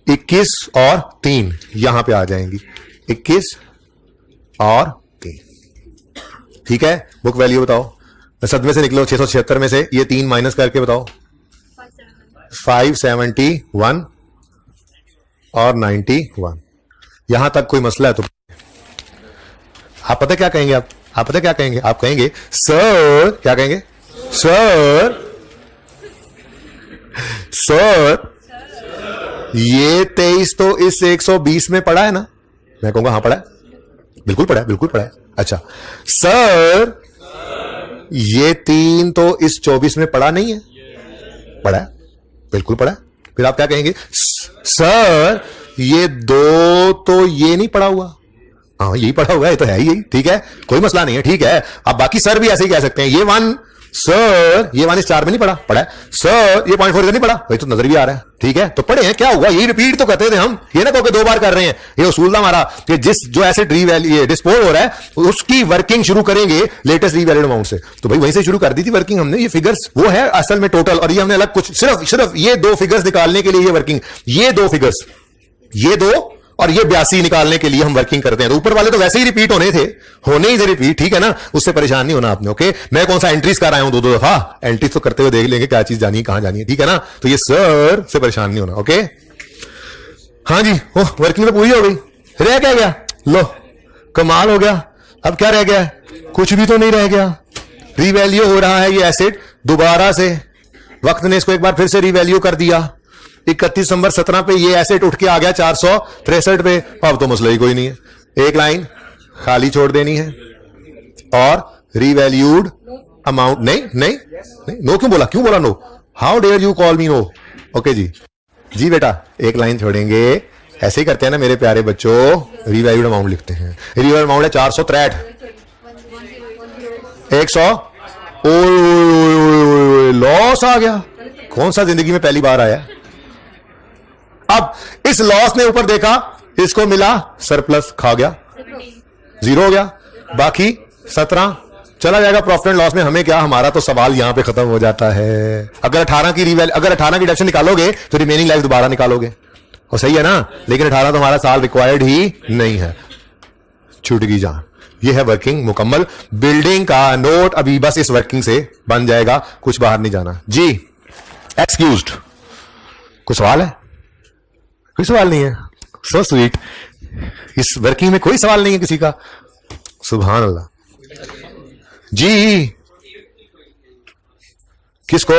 21 और 3 यहां पे आ जाएंगी, 21 और 3, ठीक है। बुक वैल्यू बताओ, सदमे से निकलो, 676 में से ये 3 माइनस करके बताओ, 571 और 91। यहां तक कोई मसला है तो आप पता क्या कहेंगे, आप पता क्या कहेंगे, आप कहेंगे सर, क्या कहेंगे, सर ये 23 तो इस 120 में पड़ा है ना। मैं कहूंगा हाँ पड़ा है, बिल्कुल पड़ा है, बिल्कुल पड़ा है। अच्छा सर ये 3 तो इस 24 में पड़ा नहीं है, पड़ा है, बिल्कुल पड़ा है। फिर आप क्या कहेंगे, सर ये 2 तो ये नहीं पड़ा हुआ, हाँ यही पड़ा हुआ है, तो है ही यही, ठीक है, कोई मसला नहीं है, ठीक है। अब बाकी सर भी ऐसे ही कह सकते हैं, ये 1 सर ये 1 इस 4 में नहीं पड़ा, पड़ा है। सर ये 0.4 इधर नहीं पड़ा, वही तो नजर भी आ रहा है, ठीक है। तो पढ़े हैं, क्या हुआ, यही रिपीट तो करते थे हम, ये ना कहो कि 2 बार कर रहे हैं। ये उसूल था हमारा कि जो एसेट रीवैल्यू डिस्पोज हो रहा है उसकी वर्किंग शुरू करेंगे लेटेस्ट रीवैल्यूड अमाउंट से, तो भाई वहीं से शुरू कर दी थी वर्किंग हमने। ये फिगर्स वो है असल में टोटल, और ये हमने अलग कुछ सिर्फ ये 2 फिगर्स निकालने के लिए ये वर्किंग, ये 2 फिगर्स, ये 2 और ये 82 निकालने के लिए हम वर्किंग करते हैं। तो ऊपर वाले तो वैसे ही रिपीट होने थे, होने ही थे रिपीट, ठीक है ना, उससे परेशान नहीं होना आपने, ओके। मैं कौन सा एंट्रीज कर आया हूं 2-2 दफा, एंट्रीज तो करते हुए देख लेंगे क्या चीज जानी है, कहां जानी है, ठीक है ना। तो ये सर से परेशान नहीं होना, ओके। हाँ जी, वर्किंग तो पूरी हो गई, रह क्या गया, लो कमाल हो गया। अब क्या रह गया, कुछ भी तो नहीं रह गया, रीवैल्यू हो रहा है ये एसेट दोबारा से, वक्त ने इसको एक बार फिर से रीवैल्यू कर दिया। 31 दिसंबर 17 पे ये एसेट उठ के आ गया 463 पे, अब तो मसला ही कोई नहीं है, एक लाइन खाली छोड़ देनी है और रीवैल्यूड अमाउंट, नहीं नहीं नहीं, नो क्यों बोला no, how dare you call me no, okay जी बेटा एक लाइन छोड़ेंगे, ऐसे ही करते हैं ना मेरे प्यारे बच्चों। रीवैल्यूड अमाउंट लिखते हैं, रीवैल्यूड अमाउंट है 463, 100, लॉस आ गया, कौन सा जिंदगी में पहली बार आया। अब इस लॉस ने ऊपर देखा, इसको मिला सरप्लस, खा गया, 0 हो गया, बाकी 17 चला जाएगा प्रॉफिट एंड लॉस में। हमें क्या, हमारा तो सवाल यहां पे खत्म हो जाता है। अगर 18 की डिडक्शन निकालोगे तो रिमेनिंग लाइफ दोबारा निकालोगे, और सही है ना, लेकिन 18 तो हमारा साल रिक्वायर्ड ही नहीं है, छूट गई जान। ये है वर्किंग मुकम्मल, बिल्डिंग का नोट अभी बस इस वर्किंग से बन जाएगा, कुछ बाहर नहीं जाना जी। एक्सक्यूज्ड, कुछ सवाल है, कोई सवाल नहीं है, सो स्वीट, इस वर्किंग में कोई सवाल नहीं है किसी का, सुभान अल्लाह जी। किसको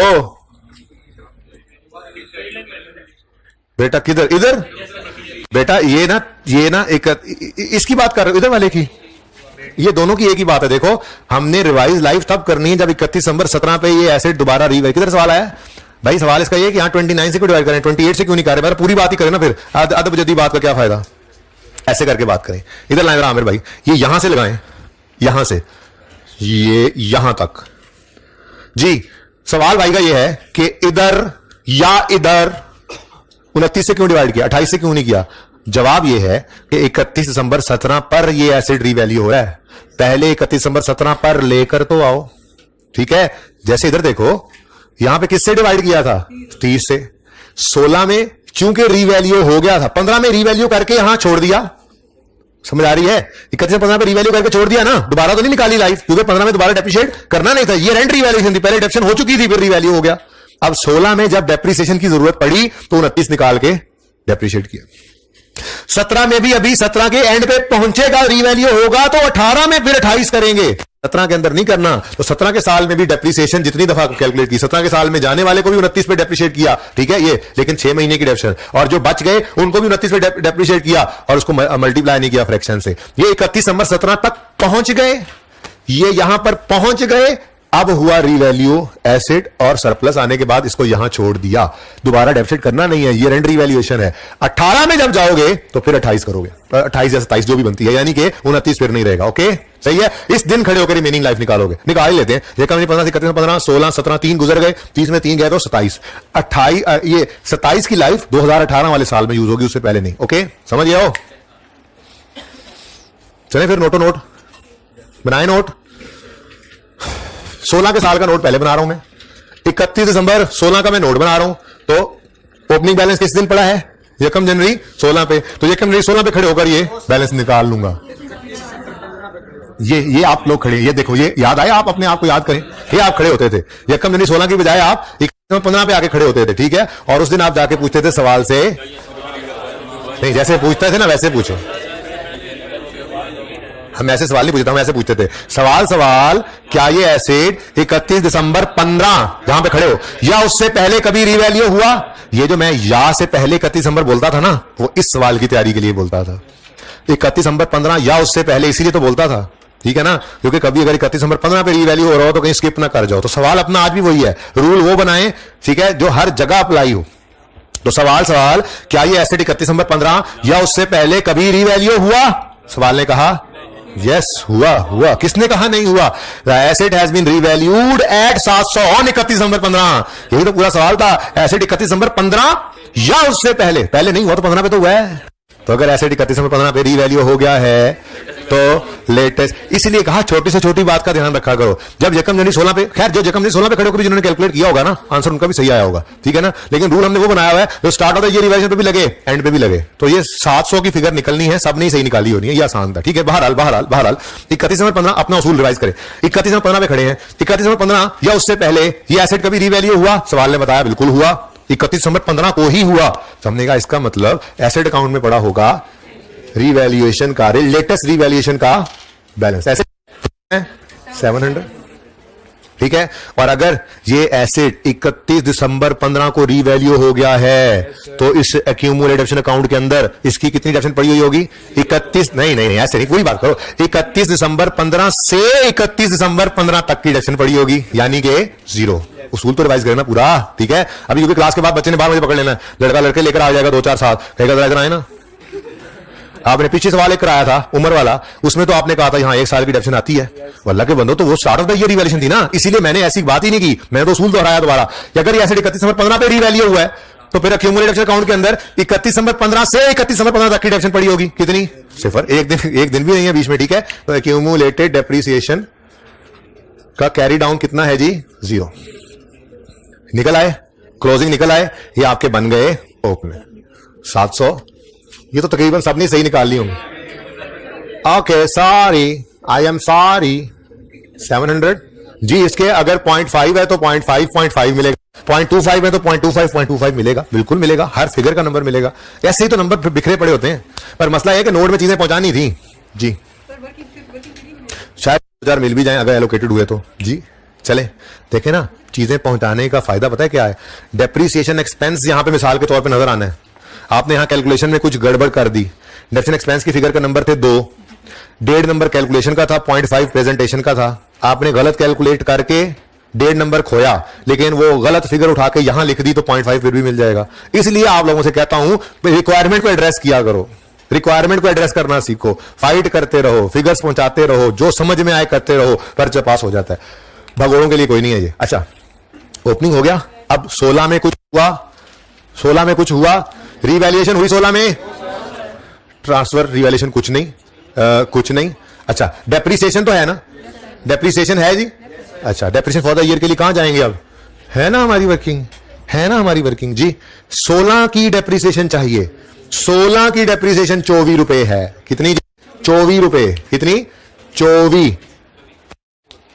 बेटा, किधर, इधर बेटा, ये ना एक इसकी बात कर रहे हो, इधर वाले की, ये दोनों की एक ही बात है। देखो हमने रिवाइज लाइफ तब करनी है जब 31 दिसंबर 17 पे ये एसेट दोबारा रीवैल्यू, किधर सवाल आया, भाई सवाल इसका ये कि यहाँ 29 से क्यों डिवाइड करें, 28 से क्यों नहीं कर रहे, पूरी बात ही करें ना, फिर अदब जदी बात का क्या फायदा, ऐसे करके बात करें। इधर लाएं आमिर भाई, ये यहां से लगाएं, यहां से ये यहां तक जी। सवाल भाई का ये है कि इधर या इधर 29 से क्यों डिवाइड किया, 28 से क्यों नहीं किया। जवाब ये है कि 31 दिसंबर 17 पर ये एसिड रीवैल्यू हो रहा है, पहले 31 दिसंबर 17 पर लेकर तो आओ, ठीक है। जैसे इधर देखो, यहां पे किससे डिवाइड किया था, 30 से। 16 में चूंकि रीवैल्यू हो गया था, 15 में रीवैल्यू करके यहां छोड़ दिया, समझ आ रही है। 31 15 पे रीवैल्यू करके छोड़ दिया ना, दोबारा तो नहीं निकाली लाइफ, क्योंकि 15 में दोबारा डेप्रिशिएट करना नहीं था, ये रेंट रीवैल्यूएशन थी, पहले डेप्रिशिएशन हो चुकी थी, फिर रीवैल्यू हो गया। अब 16 में जब डेप्रिसिएशन की जरूरत पड़ी तो 29 निकाल के डेप्रिशिएट किया। 17 में भी अभी 17 के एंड पे पहुंचेगा, रीवैल्यू होगा तो 18 में फिर 28 करेंगे, 17 के अंदर नहीं करना। तो 17 के साल में भी डेप्रिसिएशन जितनी दफा कैलकुलेट की, 17 के साल में जाने वाले को भी 29 पे डेप्रिशिएट किया, ठीक है ये, लेकिन 6 महीने की डेप्रिसिएशन, और जो बच गए उनको भी 29 पे डेप्रिशिएट किया और उसको मल्टीप्लाई नहीं किया फ्रैक्शन से। ये 31 दिसंबर 17 तक पहुंच गए, ये यहां पर पहुंच गए, अब हुआ रीवैल्यू एसिड और सरप्लस आने के बाद इसको यहां छोड़ दिया, दोबारा डेफिसिट करना नहीं है, ये रेंट रीवैल्यूएशन है। 18 में जब जाओगे तो फिर 28 करोगे, 28 या 27 जो भी बनती है, यानी कि 29 फिर नहीं रहेगा। ओके सही है, इस दिन खड़े होकर रिमेनिंग लाइफ निकालोगे, निकाल ही लेते हैं। ये कम नहीं, 15 31 15 16 17 3 गुजर गए, 30 में 3 गए तो 27 28 ये 27 की लाइफ 2018 वाले साल में यूज होगी, उससे पहले नहीं। ओके समझ गए हो, चले फिर नोटो नोट बनाए, नोट 16 के साल का नोट पहले बना रहा हूं मैं, 31 दिसंबर 16 का मैं नोट बना रहा हूं। तो ओपनिंग बैलेंस किस दिन पड़ा है, यकम जनवरी 16 पे, तो यकम जनवरी 16 पे खड़े होकर ये बैलेंस निकाल लूंगा। ये आप लोग खड़े, ये देखो, ये याद आया, आप अपने आप को याद करें, ये आप खड़े होते थे यकम जनवरी 16 की बजाय आप 15 पे आके खड़े होते थे, ठीक है। और उस दिन आप जाके पूछते थे सवाल से, नहीं जैसे पूछते थे ना वैसे पूछो, हम ऐसे सवाल नहीं पूछते, हम ऐसे पूछते थे सवाल क्या ये एसिड 31 दिसंबर 15 जहां पे खड़े हो या उससे पहले कभी रीवैल्यू हुआ। ये जो मैं या से पहले 31 दिसंबर बोलता था ना, वो इस सवाल की तैयारी के लिए बोलता था, 31 दिसंबर 15 या उससे पहले, इसीलिए तो बोलता था, ठीक है ना, क्योंकि कभी अगर 31 दिसंबर 15 पे रीवैल्यू हो रहा हो तो कहीं स्किप ना कर जाओ। तो सवाल अपना आज भी वही है, रूल वो बनाए, ठीक है, जो हर जगह अप्लाई हो। तो सवाल क्या ये एसिड 31 दिसंबर 15 या उससे पहले कभी रीवैल्यू हुआ, सवाल ने कहा यस हुआ। किसने कहा नहीं हुआ, asset has been revalued at 700 on 31 December 15, यही तो पूरा सवाल था। एसिड 31 दिसंबर 15 या उससे पहले नहीं हुआ तो 15 पे तो हुआ है। तो अगर एसिड 31 दिसंबर 15 पे रीवैल्यू हो गया है तो लेटेस्ट, इसलिए कहा छोटी से छोटी बात का ध्यान रखा करो। जब यकम जनवरी 16 पे, खैर जो यकम जनवरी 16 पे खड़े होकर जिन्होंने कैलकुलेट किया होगा ना, आंसर उनका भी सही आया होगा, ठीक है ना। लेकिन रूल हमने वो बनाया हुआ है, जो स्टार्ट होता है ये रिवाइजन पे भी लगे, एंड पे भी लगे। तो ये 700 की फिगर निकलनी है, सब नहीं सही निकाली होनी है, ये आसान था, ठीक है। बहरहाल 31 दिसंबर 15 अपना उसूल रिवाइज करें। 31 दिसंबर 15 पे खड़े हैं, 31 दिसंबर 15 या उससे पहले ये एसिड कभी रीवैल्यू हुआ, सवाल ने बताया बिल्कुल हुआ, 31 दिसंबर 15 को ही हुआ। हमने कहा इसका मतलब एसिड अकाउंट में पड़ा होगा रीवैल्यूएशन का, लेटेस्ट रीवैल्यूएशन का बैलेंस, ऐसे 700, ठीक है। और अगर ये एसिड 31 दिसंबर 15 को रीवैल्यू हो गया है तो इस एक्यूमुलेटेड डेप्रिसिएशन अकाउंट के अंदर इसकी कितनी डेप्रिसिएशन पड़ी हुई होगी, 31 नहीं ऐसे नहीं, पूरी बात करो, 31 दिसंबर 15 से 31 दिसंबर 15 तक की डेप्रिसिएशन पड़ी होगी, यानी कि 0। उसूल तो रिवाइज करना पूरा, ठीक है। अभी क्योंकि क्लास के बाद बच्चे ने 12 बजे पकड़ लेना, लड़का लड़के लेकर आ जाएगा 2-4 साथ, कहेगा जरा इधर आए ना। आपने पीछे सवाल एक कराया था उम्र वाला, उसमें तो आपने कहा था यहां 1 साल की डेप्रिसिएशन आती है, अल्लाह के बंदो, तो वो start of the year revaluation थी ना, इसीलिए मैंने ऐसी बात ही नहीं की, मैंने तो उसूल दोहराया दोबारा कि अगर ये एसिड 31 दिसंबर 15 पे रीवैल्यू हुआ है तो फिर एक्यूमुलेटेड अकाउंट के अंदर 31 दिसंबर 15 से 31 दिसंबर 15 तक की डेप्रिसिएशन पड़ी होगी, कितनी, 0, एक दिन भी नहीं है बीच में, ठीक है। तो एक्यूमुलेटेड डेप्रिसिएशन का कैरी डाउन कितना है जी, 0 निकल आए, क्लोजिंग निकल आए, ये आपके बन गए ओपन 700। ये तो तकरीबन सबने सही निकाल ली होंगी। Okay sorry, I am sorry, 700 जी। इसके अगर 0.5 है तो 0.5 मिलेगा, 0.25 है तो 0.25 मिलेगा, बिल्कुल मिलेगा, हर फिगर का नंबर मिलेगा। ऐसे ही तो नंबर बिखरे पड़े होते हैं, पर मसला है कि नोड में चीजें पहुंचानी थी जी, शायद 2000 मिल भी जाए अगर एलोकेटेड हुए तो जी। चले देखें ना, चीजें पहुंचाने का फायदा पता है क्या है, डेप्रिसिएशन एक्सपेंस यहां पे मिसाल के तौर पे नजर आना है। आपने यहां कैलकुलेशन में कुछ गड़बड़ कर दी, डेप्रिसिएशन एक्सपेंस की फिगर का नंबर थे 2, 1.5 नंबर कैलकुलेशन का था, 0.5 प्रेजेंटेशन का था, आपने गलत कैलकुलेट करके डेढ़ नंबर खोया, लेकिन वो गलत फिगर उठा के यहां लिख दी तो 0.5 फिर भी मिल जाएगा। इसलिए आप लोगों से कहता हूं रिक्वायरमेंट को एड्रेस किया करो, रिक्वायरमेंट को एड्रेस करना सीखो, फाइट करते रहो, फिगर्स पहुंचाते रहो, जो समझ में आए करते रहो, पर्चा पास हो जाता है। भगोड़ों के लिए कोई नहीं है ये। अच्छा, ओपनिंग हो गया। अब 16 में कुछ हुआ, 16 में कुछ हुआ, रिवैल्यूएशन हुई 16 में, ट्रांसफर रिवैल्यूएशन कुछ नहीं, कुछ नहीं। अच्छा, डेप्रिसिएशन तो है ना, डेप्रिसिएशन है जी। अच्छा, डेप्रिसिएशन फॉर द ईयर के लिए कहां जाएंगे अब, है ना हमारी वर्किंग, है ना हमारी वर्किंग जी। 16 की डेप्रिसिएशन चाहिए, 16 की डेप्रिसिएशन 24 रुपए है। कितनी? 24 रुपए। कितनी? 24।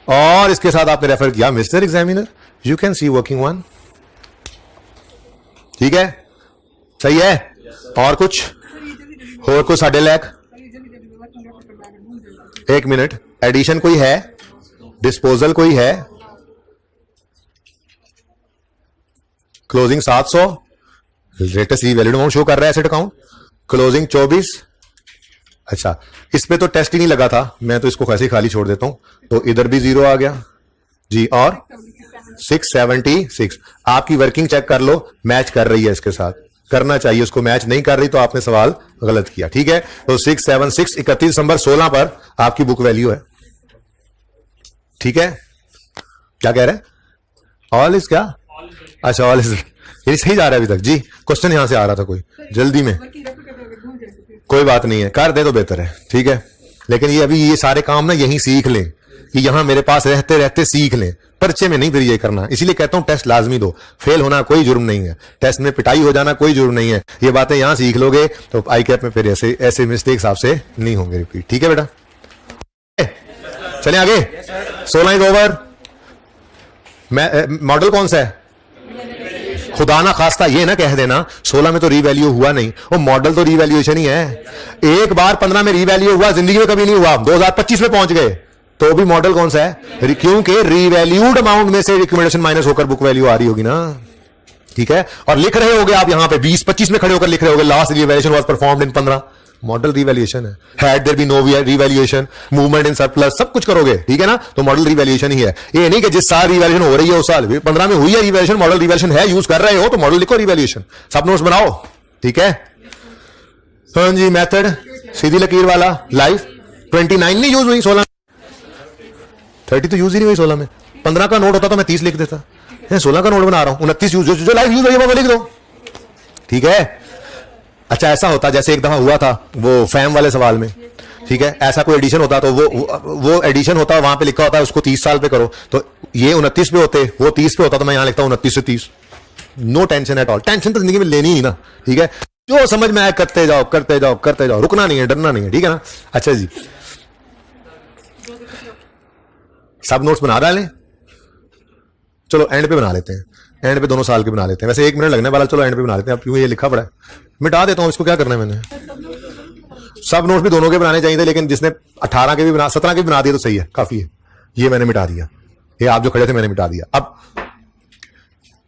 और इसके साथ आपने रेफर किया mister examiner, you can see working one. ठीक है, सही है। और कुछ, और कुछ 1.5 लाख। एक मिनट, एडिशन कोई है, डिस्पोजल कोई है, closing 700, latest revalued amount show कर रहा है एसेट अकाउंट, क्लोजिंग 24। अच्छा, इस पे तो टेस्ट ही नहीं लगा था, मैं तो इसको ऐसे ही खाली छोड़ देता हूं, तो इधर भी 0 आ गया जी। और 676 आपकी वर्किंग चेक कर लो, मैच कर रही है इसके साथ, करना चाहिए उसको, मैच नहीं कर रही तो आपने सवाल गलत किया। ठीक है, तो 676 31 दिसंबर 16 पर आपकी बुक वैल्यू है। ठीक है, क्या कह रहे हैं? ऑल इज क्या? अच्छा, ऑल इज, ये सही जा रहा है अभी तक जी। क्वेश्चन यहां से आ रहा था कोई जल्दी में, कोई बात नहीं है, कर दे तो बेहतर है। ठीक है, लेकिन ये अभी ये सारे काम ना यहीं सीख लें, कि यहां मेरे पास रहते रहते सीख लें, पर्चे में नहीं फिर ये करना। इसीलिए कहता हूं टेस्ट लाजमी दो, फेल होना कोई जुर्म नहीं है, टेस्ट में पिटाई हो जाना कोई जुर्म नहीं है। ये बातें यहां सीख लोगे तो आई कैप में फिर ऐसे ऐसे मिस्टेक्स आपसे नहीं होंगे रिपीट। ठीक है बेटा, चलें आगे। 16 इज ओवर। मॉडल कौन सा है? खुदा ना खास्ता ये ना कह देना 16 में तो रीवैल्यू हुआ नहीं, वो मॉडल तो रीवैल्यूएशन ही है। एक बार 15 में रीवैल्यू हुआ, जिंदगी में कभी नहीं हुआ, 2025 में पहुंच गए तो भी मॉडल कौन सा है? क्योंकि रीवैल्यूड अमाउंट में से रिकमेंडेशन माइनस होकर बुक वैल्यू आ रही होगी ना। ठीक है, और लिख रहे होगे आप यहां पे 20-25 में खड़े होकर लिख रहे होगे last revaluation was performed in 15, model revaluation है। Had there be no revaluation, movement in surplus, सब कुछ करोगे। ठीक है ना, तो मॉडल रिवैल्यूएशन ही है। ये नहीं कि जिस साल रिवैल्यूएशन हो रही है उस साल 15 में हुई है रिवैल्यूएशन, मॉडल रिवैल्यूएशन है, यूज कर रहे हो तो मॉडल लिखो रिवैल्यूएशन, सब नोट्स बनाओ। ठीक है, हाँ जी। मेथड सीधी लकीर वाला लाइफ 29 नहीं यूज हुई 16, 30 तो यूज ही नहीं हुई 16 में। 15 का नोट होता तो मैं 30 लिख देता, 16 का नोट बना रहा हूं, 29 यूज, जो लाइफ यूज हुई है वो लिख दो। ठीक है। अच्छा, ऐसा होता जैसे एक दफा हुआ था वो फैम वाले सवाल में, ठीक है, ऐसा कोई एडिशन होता तो वो एडिशन होता, वहां पे लिखा होता है उसको 30 साल पे करो, तो ये 29 पे होते, वो 30 पे होता, तो मैं यहां लिखता हूं 29 से 30। No tension at all, tension तो जिंदगी में लेनी ही ना। ठीक है, जो समझ में आए करते जाओ करते जाओ करते जाओ, रुकना नहीं है, डरना नहीं है। ठीक है ना। अच्छा जी, सब नोट्स बना डालें, चलो एंड पे बना लेते हैं, एंड पे दोनों साल के बना लेते हैं, वैसे 1 मिनट लगने वाला, चलो एंड पे बना लेते हैं। अब क्यों ये लिखा पड़ा है, मिटा देता हूं इसको, क्या करना है मैंने। सब नोट्स भी दोनों के बनाने चाहिए थे, लेकिन जिसने 18 के भी बना, 17 के भी बना दिए तो सही है, काफी है। ये मैंने मिटा दिया, ये आप जो खड़े थे मैंने मिटा दिया। अब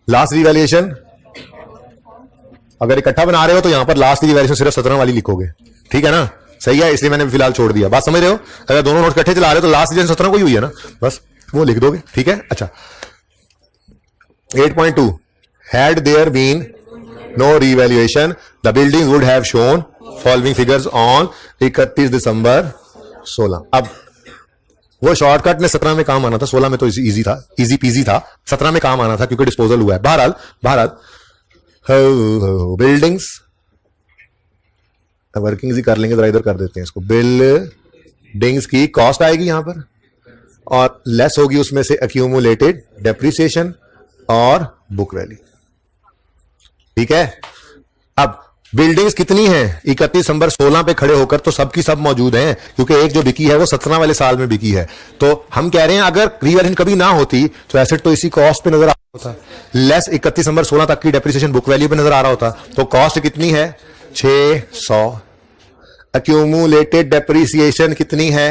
लास्ट रिवैल्यूएशन अगर इकट्ठा बना रहे हो तो यहां पर लास्ट रिवैल्यूएशन सिर्फ 17 वाली लिखोगे। ठीक है ना, सही है, इसलिए मैंने फिलहाल छोड़ दिया। बात समझ रहे हो? अगर दोनों नोट्स इकट्ठे चला रहे हो तो लास्ट रिवैल्यूएशन 17 को ही हुई है ना, बस वो लिख दोगे। ठीक है। अच्छा, 8.2 had there been no revaluation the buildings would have shown following figures on 31 December 16। अब वो शॉर्टकट ने 17 में काम आना था, 16 में तो इजी था, इजी पीजी था, 17 में काम आना था क्योंकि डिस्पोजल हुआ है। बहरहाल बिल्डिंग्स वर्किंग ही कर लेंगे, जरा इधर कर देते हैं इसको। बिल्डिंग्स की कॉस्ट आएगी यहां पर और लेस होगी उसमें से एक्यूमुलेटेड डेप्रिसिएशन और बुक वैल्यू। ठीक है। अब बिल्डिंग्स कितनी हैं? 31 दिसंबर 16 पे खड़े होकर तो सबकी सब मौजूद हैं, क्योंकि एक जो बिकी है वो 17 वाले साल में बिकी है। तो हम कह रहे हैं अगर रिवैल्यूएशन कभी ना होती तो एसेट तो इसी कॉस्ट पे नजर आ रहा होता, लेस 31 दिसंबर 16 तक की डेप्रिसिएशन बुक वैल्यू पे नजर आ रहा होता। तो कॉस्ट कितनी है? 600। एक्यूमुलेटेड डेप्रिसिएशन कितनी है?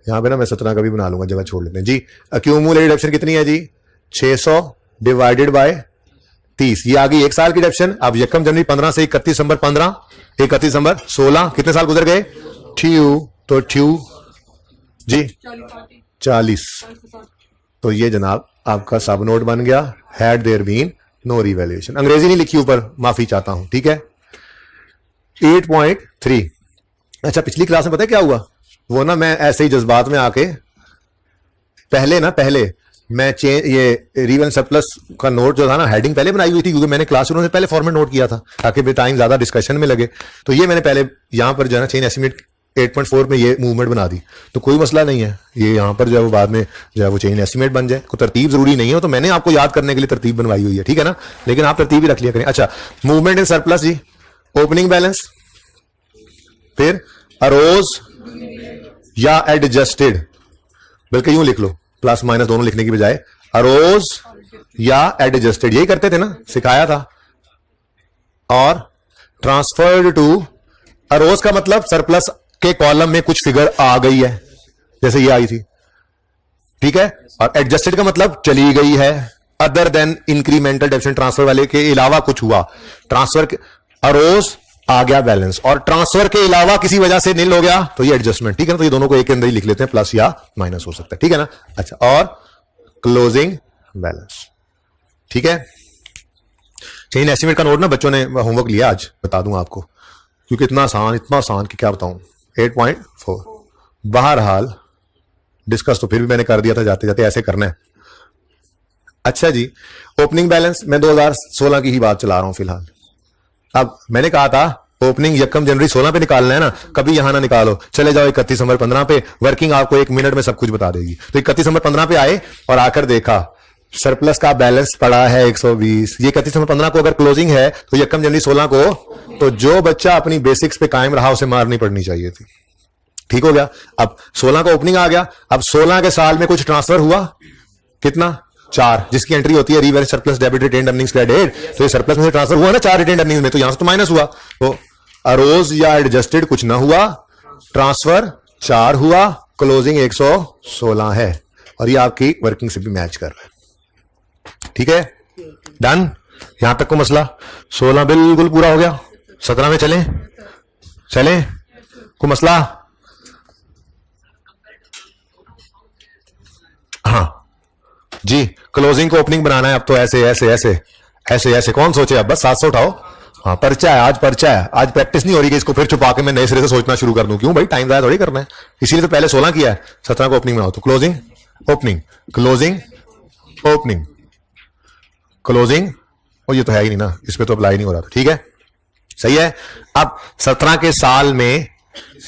यहां पे ना मैं 17 का भी बना लूंगा, जगह छोड़ लेते हैं जी। एक्यूमुलेटेड डेप्रिसिएशन कितनी है जी? 600 डिवाइडेड बाय 30, ये आ गई एक साल की डेप्रिसिएशन। अब यकम जनवरी 15 से 31 दिसंबर 15, 31 दिसंबर 16, कितने साल गुजर गए? ट्यू, तो ट्यू जी 40, तो ये जनाब आपका सब नोड बन गया। Had there been no revaluation, अंग्रेजी नहीं लिखी ऊपर, माफी चाहता हूं, ठीक है। 8.3। अच्छा, पिछली क्लास में पता है क्या हुआ, वो ना मैं ऐसे ही जज्बात में आके पहले मैं ये रिवन सरप्लस का नोट जो था ना, हेडिंग पहले बनाई हुई थी, क्योंकि मैंने क्लास से पहले फॉर्मेट नोट किया था ताकि टाइम ज्यादा डिस्कशन में लगे। तो ये मैंने पहले यहां पर जो है ना चेन एस्टिमेट 8.4 में ये मूवमेंट बना दी, तो कोई मसला नहीं है, ये यहां पर जो है वो बाद में जो है वो चेन एस्टिमेट बन जाए। कोई तरतीब जरूरी नहीं है, तो मैंने आपको याद करने के लिए तरतीब बनवाई हुई है, ठीक है ना, लेकिन आप तरतीब ही रख लिया करें। अच्छा, मूवमेंट इन सरप्लस जी, ओपनिंग बैलेंस, फिर अरोज या एडजस्टेड, बल्कि यूं लिख लो, प्लस माइनस दोनों लिखने की बजाय अरोज या एडजस्टेड, यही करते थे ना, सिखाया था। और ट्रांसफर्ड टू, अरोज का मतलब सरप्लस के कॉलम में कुछ फिगर आ गई है, जैसे ये आई थी, ठीक है। और एडजस्टेड का मतलब चली गई है, other than incremental deficient transfer वाले के अलावा कुछ हुआ, ट्रांसफर अरोज आ गया बैलेंस, और ट्रांसफर के अलावा किसी वजह से नील हो गया तो ये एडजस्टमेंट, ठीक है ना। तो ये दोनों को एक के अंदर ही लिख लेते हैं, प्लस या माइनस हो सकता है, ठीक है ना। अच्छा, और क्लोजिंग बैलेंस, ठीक है। चेन एस्टिमेट का नोट ना बच्चों ने होमवर्क लिया आज, बता दूं आपको, क्योंकि इतना आसान कि क्या बताऊं। 8.4 बहरहाल डिस्कस तो फिर भी मैंने कर दिया था, जाते जाते ऐसे करना है। अच्छा जी, ओपनिंग बैलेंस मैं 2016 की ही बात चला रहा हूं फिलहाल। अब मैंने कहा था ओपनिंग 1 जनवरी 16 पे निकालना है ना, कभी यहां ना निकालो, चले जाओ 31 दिसंबर 15 पे, वर्किंग आपको 1 मिनट में सब कुछ बता देगी। तो 31 दिसंबर 15 पे आए और आकर देखा सरप्लस का बैलेंस पड़ा है 120। ये 31 दिसंबर 15 को अगर क्लोजिंग है तो 1 जनवरी 16 को, तो जो बच्चा अपनी बेसिक्स पे कायम रहा उसे मार नहीं पड़नी चाहिए थी, ठीक हो गया। अब 16 का ओपनिंग आ गया, अब 16 के साल में कुछ ट्रांसफर हुआ, कितना, 4, जिसकी एंट्री होती है reval surplus debit retained earnings credit. तो ये सरप्लस में से ट्रांसफर हुआ ना 4 रिटेन्ड अर्निंग्स में, तो यहां से तो माइनस हुआ, तो अरोज या एडजस्टेड कुछ ना हुआ, ट्रांसफर 4 हुआ, क्लोजिंग 116 है, और ये आपकी वर्किंग से भी मैच कर रहा है, ठीक है। डन, यहां तक को मसला। 16 बिल्कुल पूरा हो गया, 17 में चलें को मसला। हाँ जी, क्लोजिंग को ओपनिंग बनाना है, अब तो ऐसे ऐसे ऐसे ऐसे ऐसे कौन सोचे, अब बस 700 उठाओ। हाँ, पर्चा है आज, पर्चा है आज, प्रैक्टिस नहीं हो रही कि इसको फिर छुपा के मैं नए सिरे से सोचना शुरू कर दूं, क्यों भाई, टाइम ज़ाया थोड़ी करना है, इसीलिए तो पहले 16 किया है, 17 को ओपनिंग बनाओ। तो closing opening closing opening closing, और ये तो है ही नहीं ना, इस पे तो अप्लाई नहीं हो रहा था, ठीक है, सही है। अब 17 के साल में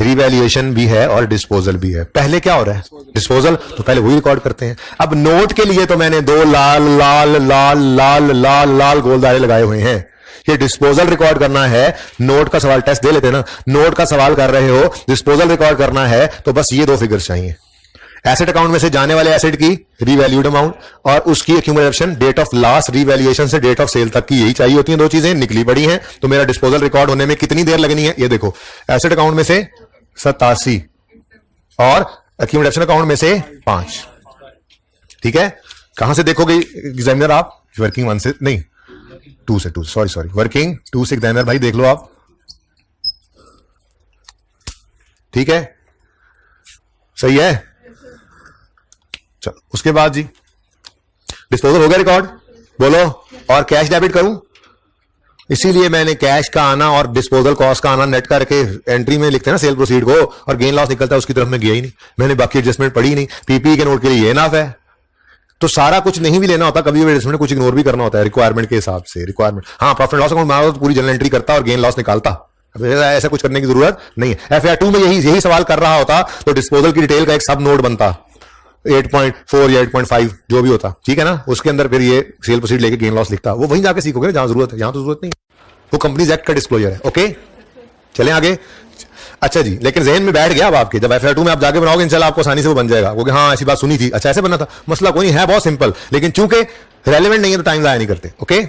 रिवैल्यूएशन भी है और डिस्पोजल भी है। पहले क्या हो रहा है, डिस्पोजल, तो पहले वही रिकॉर्ड करते हैं। अब नोट के लिए तो मैंने 2 लाल लाल लाल लाल लाल लाल गोल दायरे लगाए हुए हैं। ये डिस्पोजल रिकॉर्ड करना है, नोट का सवाल, टेस्ट दे लेते हैं ना, नोट का सवाल कर रहे हो, डिस्पोजल रिकॉर्ड करना है, तो बस ये 2 फिगर्स चाहिए, एसेट अकाउंट में से जाने वाले एसेट की रिवैल्यूड अमाउंट और उसकी accumulation date of last revaluation से डेट ऑफ सेल तक की, यही चाहिए होती हैं 2 चीजें, निकली बड़ी हैं। तो मेरा डिस्पोजल रिकॉर्ड होने में कितनी देर लगनी है, ये देखो, एसेट अकाउंट में से 87 और एक्यूमुलेशन अकाउंट में से 5, ठीक है। कहां से देखोगे एग्जामिनर आप, वर्किंग 1 से नहीं 2 से, सॉरी वर्किंग 2 से एग्जामिनर भाई देख लो आप, ठीक है, सही है। चलो उसके बाद जी डिस्पोजल हो गया रिकॉर्ड, बोलो, और कैश डेबिट करूं, इसीलिए मैंने कैश का आना और डिस्पोजल कॉस्ट का आना नेट करके एंट्री में लिखते हैं ना सेल प्रोसीड को, और गेन लॉस निकलता है उसकी तरफ में गया ही नहीं, मैंने बाकी एडजस्टमेंट पढ़ी नहीं। पीपी के नोट के लिए ये नाफ है, तो सारा कुछ नहीं भी लेना होता, कभी भी एडजस्टमेंट कुछ इग्नोर भी करना होता है रिक्वायरमेंट के हिसाब से। रिक्वायरमेंट, हाँ, प्रॉफिट लॉस अकाउंट में पूरी जनरल एंट्री करता और गेन लॉस निकालता, ऐसा कुछ करने की जरूरत नहीं है। FAR 2 में यही सवाल कर रहा होता तो डिस्पोजल की डिटेल का एक सब नोट बनता, 8.4 या 8.5 जो भी होता, ठीक है ना, उसके अंदर फिर ये सेल प्रोसीड लेके गेन लॉस लिखता, वो वहीं जाके सीखोगे जहां जरूरत है, यहां तो जरूरत नहीं, वो कंपनीज एक्ट का डिस्क्लोजर है। ओके, चलें आगे। अच्छा जी, लेकिन जहन में बैठ गया अब आपके, जब FAR 2 में आप जाके बनाओगे इंशाल्लाह आपको आसानी से वो बन जाएगा, क्योंकि हाँ ऐसी बात सुनी थी, अच्छा ऐसे बनना था, मसला कोई नहीं है, बहुत सिंपल, लेकिन चूंकि रेलेवेंट नहीं है तो टाइम जाया नहीं करते। ओके,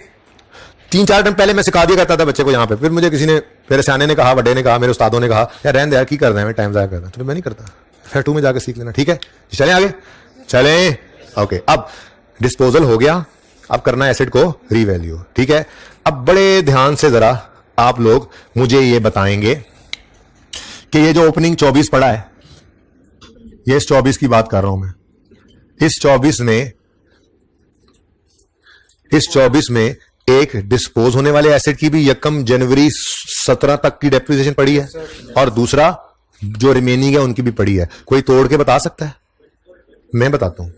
3-4 दिन पहले मैं सिखा दिया करता था बच्चे को यहाँ पे, फिर मुझे किसी ने, मेरे सियाने ने कहा, बड़े ने कहा, मेरे उस्तादों ने कहा, यार रहने दे यार, की कर रहे हैं, टाइम जाया करता, तो मैं नहीं करता, FAR 2 में जाकर सीख लेना, ठीक है। चलें आगे, चलें। ओके, अब डिस्पोजल हो गया, अब करना है एसेट को रीवैल्यू, ठीक है। अब बड़े ध्यान से जरा आप लोग मुझे ये बताएंगे कि ये जो ओपनिंग 24 पड़ा है, ये इस 24 की बात कर रहा हूं मैं, इस 24 में एक डिस्पोज होने वाले एसेट की भी यकम जनवरी 17 तक की डेप्रिसिएशन पड़ी है और दूसरा जो रिमेनिंग है उनकी भी पड़ी है। कोई तोड़ के बता सकता है? मैं बताता हूं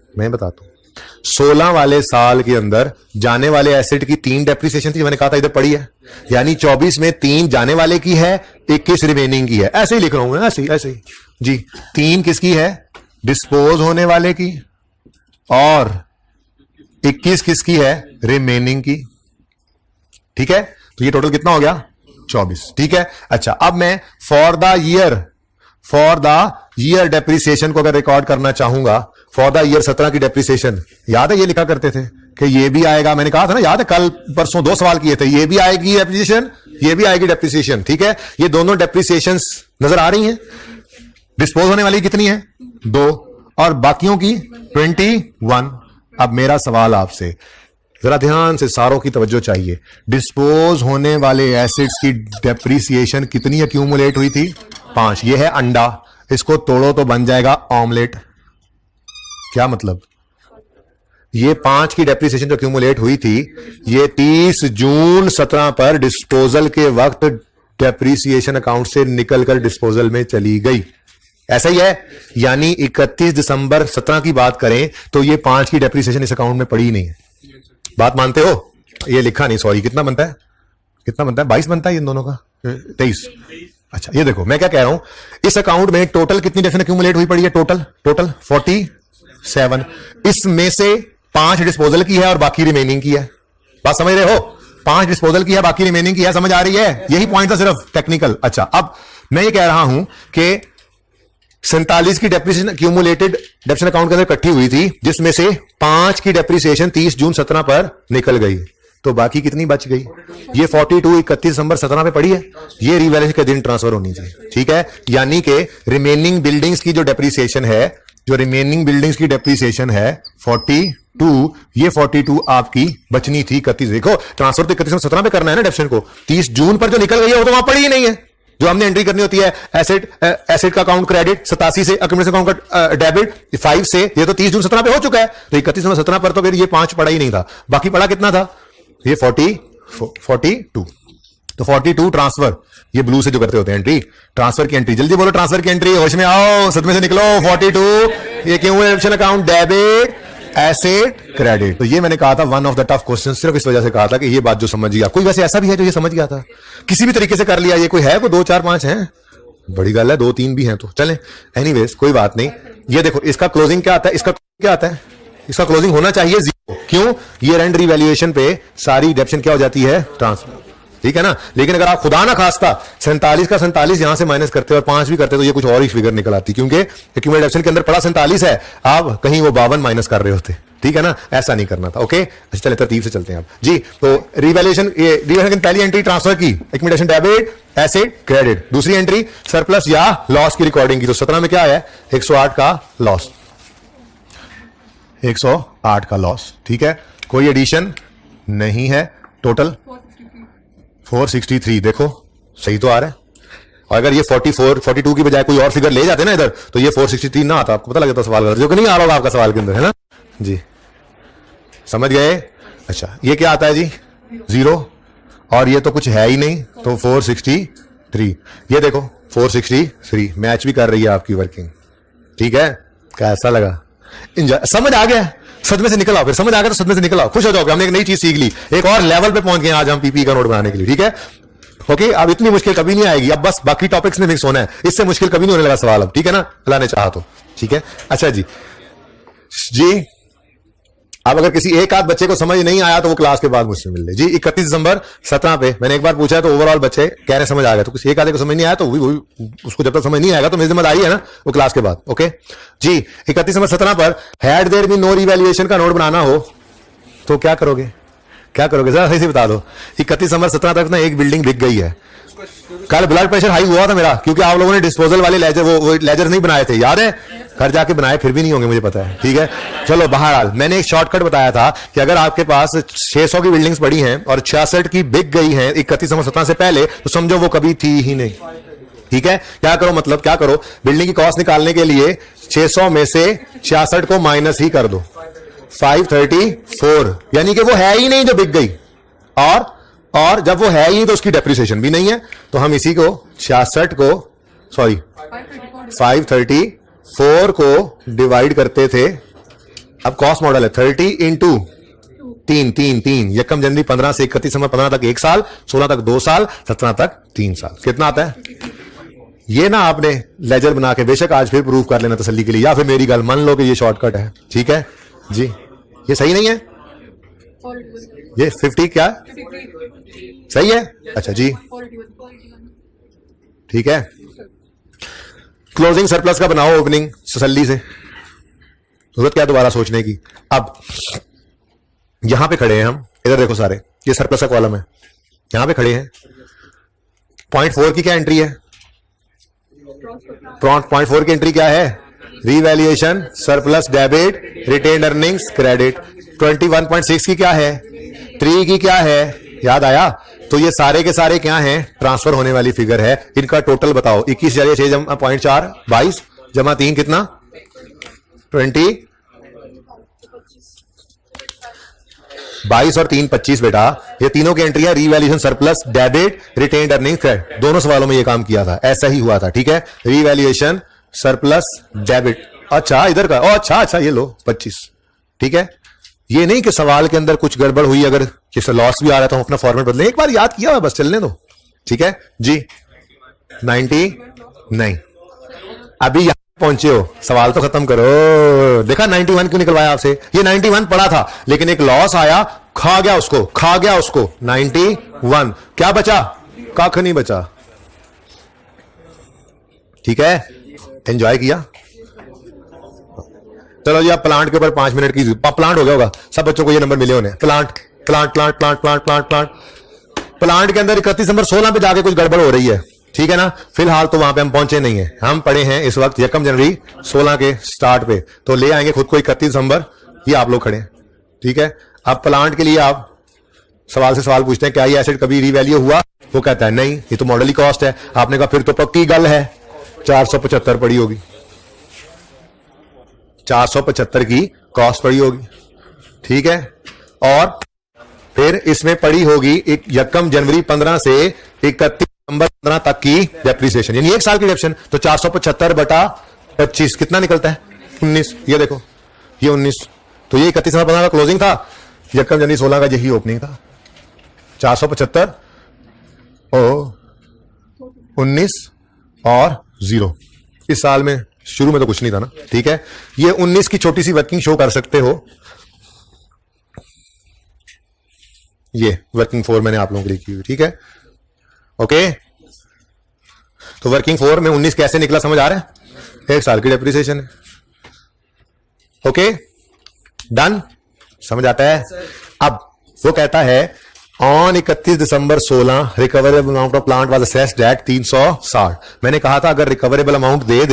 16 वाले साल के अंदर जाने वाले एसेट की 3 डेप्रिसिएशन थी, मैंने कहा था इधर पड़ी है, यानी 24 में 3 जाने वाले की है, 21 रिमेनिंग की है। ऐसे ही लिख रहा हूं, ऐसे ही जी। 3 किसकी है? डिस्पोज होने वाले की, और 21 किसकी है? रिमेनिंग की। ठीक है, तो ये टोटल कितना हो गया? 24। ठीक है, अच्छा अब मैं फॉर द ईयर डेप्रिसिएशन को अगर रिकॉर्ड करना चाहूंगा, फॉर द ईयर 17 की डेप्रिसिएशन, याद है ये लिखा करते थे कि ये भी आएगा, मैंने कहा था ना, याद है कल परसों 2 सवाल किए थे, ये भी आएगी डेप्रिसिएशन, ये भी आएगी डेप्रिसिएशन। ठीक है, ये दोनों डेप्रिसिएशन नजर आ रही हैं। डिस्पोज होने वाली कितनी है? 2, और बाकियों की 21। अब मेरा सवाल आपसे, जरा ध्यान से सारों की तवज्जो चाहिए। डिस्पोज होने वाले एसिड्स की डेप्रिसिएशन कितनी अक्यूमुलेट हुई थी? 5। ये है अंडा, इसको तोड़ो तो बन जाएगा ऑमलेट। क्या मतलब? ये 5 की डेप्रिसिएशन जो अक्यूमुलेट हुई थी, ये 30 जून 17 पर डिस्पोजल के वक्त डेप्रिसिएशन अकाउंट से निकलकर डिस्पोजल में चली गई। ऐसा ही है, यानी 31 दिसंबर 17 की बात करें तो ये 5 की डेप्रिसिएशन इस अकाउंट में पड़ी ही नहीं है। बात मानते हो? ये लिखा नहीं, सॉरी, कितना बनता है? 22 बनता है इन दोनों का? 23। अच्छा ये देखो मैं क्या कह रहा हूं, इस अकाउंट में टोटल कितनी डेप्रिसिएशन अक्यूमुलेट हुई पड़ी है? टोटल 47। इसमें से 5 डिस्पोजल की है और बाकी रिमेनिंग की है। बात समझ रहे हो? 5 डिस्पोजल की है, बाकी रिमेनिंग की है। समझ आ रही है? यही पॉइंट था सिर्फ, टेक्निकल। अच्छा अब मैं ये कह रहा हूं कि 47 की डेप्रिसिएशन अक्यूमुलेटेड डेप्रिसिएशन अकाउंट के अंदर इकट्ठी हुई थी, जिसमें से 5 की डेप्रिसिएशन 30 जून 17 पर निकल गई, तो बाकी कितनी बच गई? ये 42 31 दिसंबर 17 पे पड़ी है, ये रिवैल्यूएशन के दिन ट्रांसफर होनी चाहिए। ठीक है, यानी कि रिमेनिंग बिल्डिंग्स की जो डेप्रिसिएशन है, 42, ये 42 आपकी बचनी थी 31। देखो ट्रांसफर तो 31 17 पे करना है ना डेप्रिसिएशन को, 30 जून पर जो निकल गई है वो तो वहां पड़ी ही नहीं है। जो हमने एंट्री करनी होती है एसेट का अकाउंट क्रेडिट 87 से, अक्यूमुलेशन अकाउंट का डेबिट 5 से, ये तो 30 जून 17 पे हो चुका है, तो 31 दिसंबर 17 पर तो फिर ये 5 पड़ा ही नहीं था। बाकी पड़ा कितना था? ये 42। तो 42 ट्रांसफर, ये ब्लू से जो करते होते हैं एंट्री, ट्रांसफर की एंट्री, जल्दी बोलो ट्रांसफर की एंट्री, होश में आओ, सदमे से निकलो। 42 ये accumulation account debit asset credit. तो ये मैंने कहा था one of the tough question, सिर्फ इस वजह से कहा था कि ये बात जो समझ गया, कोई वैसे ऐसा भी है जो ये समझ गया था, किसी भी तरीके से कर लिया, ये कोई है? कोई 2 4 5 है? बड़ी गल है, 2 3 भी हैं तो चलें, एनीवेज कोई बात नहीं। ये देखो इसका क्लोजिंग क्या आता है, इसका क्या आता है? इसका क्लोजिंग होना चाहिए 0। क्यों? ईयर एंड रिवैल्यूएशन पे सारी डेप्रिसिएशन क्या हो जाती है? ट्रांसफर। ठीक है ना, लेकिन अगर आप खुदा ना खास्ता 47 का 47 यहां से माइनस करते और 5 भी करते तो ये कुछ और ही फिगर निकल आती, क्योंकि एक्यूमुलेटेड डेप्रिसिएशन के अंदर पड़ा 47 है, आप कहीं वो 52 माइनस कर रहे होते। ठीक है ना, ऐसा नहीं करना था। ओके अच्छा चले तरतीब से चलते हैं आप जी। तो रिवैल्यूएशन की पहली एंट्री ट्रांसफर की, एक्यूमुलेशन डेबिट एसेट क्रेडिट, दूसरी एंट्री सरप्लस या लॉस की रिकॉर्डिंग की। तो 17 में क्या आया? 108 का लॉस, 108 का लॉस। ठीक है, कोई एडिशन नहीं है, टोटल 463। देखो सही तो आ रहा है, और अगर ये 42 की बजाय कोई और फिगर ले जाते ना इधर, तो ये 463 ना आता, आपको पता लग जाता सवाल जो कि नहीं आ रहा होगा आपका सवाल के अंदर, है ना जी? समझ गए? अच्छा ये क्या आता है जी? 0, और ये तो कुछ है ही नहीं, तो 463। ये देखो 463 मैच भी कर रही है आपकी वर्किंग। ठीक है, कैसा लगा? समझ आ गया? सदमे से निकल आओ, फिर समझ आ गया तो सदमे से निकल आओ, खुश हो जाओगे, हमने एक नई चीज सीख ली, एक और लेवल पे पहुंच गए आज हम पीपी का नोट बनाने के लिए। ठीक है, ओके अब इतनी मुश्किल कभी नहीं आएगी, अब बस बाकी टॉपिक्स में मिक्स होना है, इससे मुश्किल कभी नहीं होने लगा सवाल अब। ठीक है ना, अल्लाह ने चाहा तो। ठीक है, अच्छा जी अब अगर किसी एक आध बच्चे को समझ नहीं आया तो वो क्लास के बाद मुझसे मिल ले जी। 31 दिसंबर 17 पे मैंने एक बार पूछा तो ओवरऑल बच्चे कह रहे समझ आ गया, तो किसी एक आधे को समझ नहीं आया तो उसको जब तक समझ नहीं आएगा तो मेरी जिम्मेदारी है ना वो क्लास के बाद। ओके जी, 31 दिसंबर 17 पर had there been no revaluation का नोट बनाना हो तो क्या करोगे? क्या करोगे जरा सही से बता दो। 31 दिसंबर 17 तक ना एक बिल्डिंग बिक गई है। कल ब्लड प्रेशर हाई हुआ था मेरा क्योंकि आप लोगों ने डिस्पोजल वाले लेजर वो लेजर नहीं बनाए थे, याद है? घर जाके बनाए, फिर भी नहीं होंगे मुझे पता है। ठीक है, चलो बहरहाल मैंने एक शॉर्टकट बताया था कि अगर आपके पास 600 की बिल्डिंग्स पड़ी हैं और 66 की बिक गई हैं 31 दिसंबर 17 से पहले, तो समझो वो कभी थी ही नहीं। ठीक है, क्या करो मतलब क्या करो, बिल्डिंग की कॉस्ट निकालने के लिए 600 में से 66 को माइनस ही कर दो, 534, यानी कि वो है ही नहीं जो बिक गई, और जब वो है ही तो उसकी डेप्रिसिएशन भी नहीं है, तो हम इसी को 66 को 534 को डिवाइड करते थे। अब कॉस्ट मॉडल है 30 इंटू 3 यकम जनवरी 15 से 31 दिसंबर 15 तक 1 साल, 16 तक 2 साल, 17 तक 3 साल। कितना आता है ये ना आपने लेजर बना के बेशक आज फिर प्रूव कर लेना तसल्ली के लिए, या फिर मेरी गल मान लो कि ये शॉर्टकट है, ठीक है जी। ये सही नहीं है, ये 50 क्या सही है, अच्छा जी ठीक है। क्लोजिंग सरप्लस का बनाओ ओपनिंग तसल्ली से, जरूरत क्या दोबारा सोचने की। अब यहां पे खड़े हैं हम, इधर देखो सारे, ये सरप्लस का कॉलम है, यहां पे खड़े हैं। 0.4 की क्या एंट्री है, 0.4 की एंट्री क्या है, revaluation surplus debit retained earnings credit. 21.6 की क्या है, 3 की क्या है, याद आया। तो ये सारे के सारे क्या हैं, ट्रांसफर होने वाली फिगर है। इनका टोटल बताओ, 21,6 22 जमा 3 कितना 20, 22 और 3 25 बेटा, ये तीनों की एंट्री है revaluation surplus debit retained earning credit. दोनों सवालों में ये काम किया था, ऐसा ही हुआ था, ठीक है। रीवैल्यूएशन सरप्लस डेबिट, अच्छा इधर का, अच्छा ये लो 25, ठीक है। ये नहीं कि सवाल के अंदर कुछ गड़बड़ हुई, अगर किसी लॉस भी आ रहा था, हम अपना फॉर्मेट बदले, एक बार याद किया हुआ बस चलने दो, ठीक है जी। 99 अभी यहां पहुंचे हो, सवाल तो खत्म करो। देखा 91 क्यों निकलवाया आपसे, ये 91 पड़ा था लेकिन एक लॉस आया, खा गया उसको 91, क्या बचा, कख नहीं बचा, ठीक है। एंजॉय किया, चलो जी। आप प्लांट के ऊपर 5 मिनट की, प्लांट हो गया होगा सब बच्चों को, ये नंबर मिले होने। प्लांट के अंदर 31 दिसंबर 16 पे जाके कुछ गड़बड़ हो रही है, ठीक है ना। फिलहाल तो वहां पे हम पहुंचे नहीं है, हम पढ़े हैं इस वक्त 1 जनवरी 16 के स्टार्ट पे, तो ले आएंगे खुद को 31 दिसंबर, ये आप लोग खड़े हैं, ठीक है। अब प्लांट के लिए आप सवाल से सवाल पूछते हैं, क्या ये एसेट कभी रीवैल्यू हुआ, वो कहता है नहीं, ये तो मॉडल ही कॉस्ट है। आपने कहा फिर तो पक्की गल है, 475 पड़ी होगी, 475 की कॉस्ट पड़ी होगी, ठीक है। और फिर इसमें पड़ी होगी 1 जनवरी 15 से 31 दिसंबर 15 तक की डेप्रिसिएशन, यानी 1 साल की डेप्रिसिएशन। तो 475 बटा 25 कितना निकलता है, 19। ये देखो ये 19, तो ये 31 दिसंबर 15 का क्लोजिंग था, 1 जनवरी 16 का यही ओपनिंग था। 475 और 19 और 0, इस साल में शुरू में तो कुछ नहीं था ना, ठीक है। ये 19 की छोटी सी वर्किंग शो कर सकते हो, ये वर्किंग 4 मैंने आप लोगों के लिए की हुई, ठीक है ओके। तो वर्किंग 4 में 19 कैसे निकला समझ आ रहा है, 1 साल की डेप्रिसिएशन है, ओके डन, समझ आता है। अब वो कहता है on 31 December 16 recoverable amount of plant was assessed at 360। मैंने कहा था अगर रिकवरेबल अमाउंट दे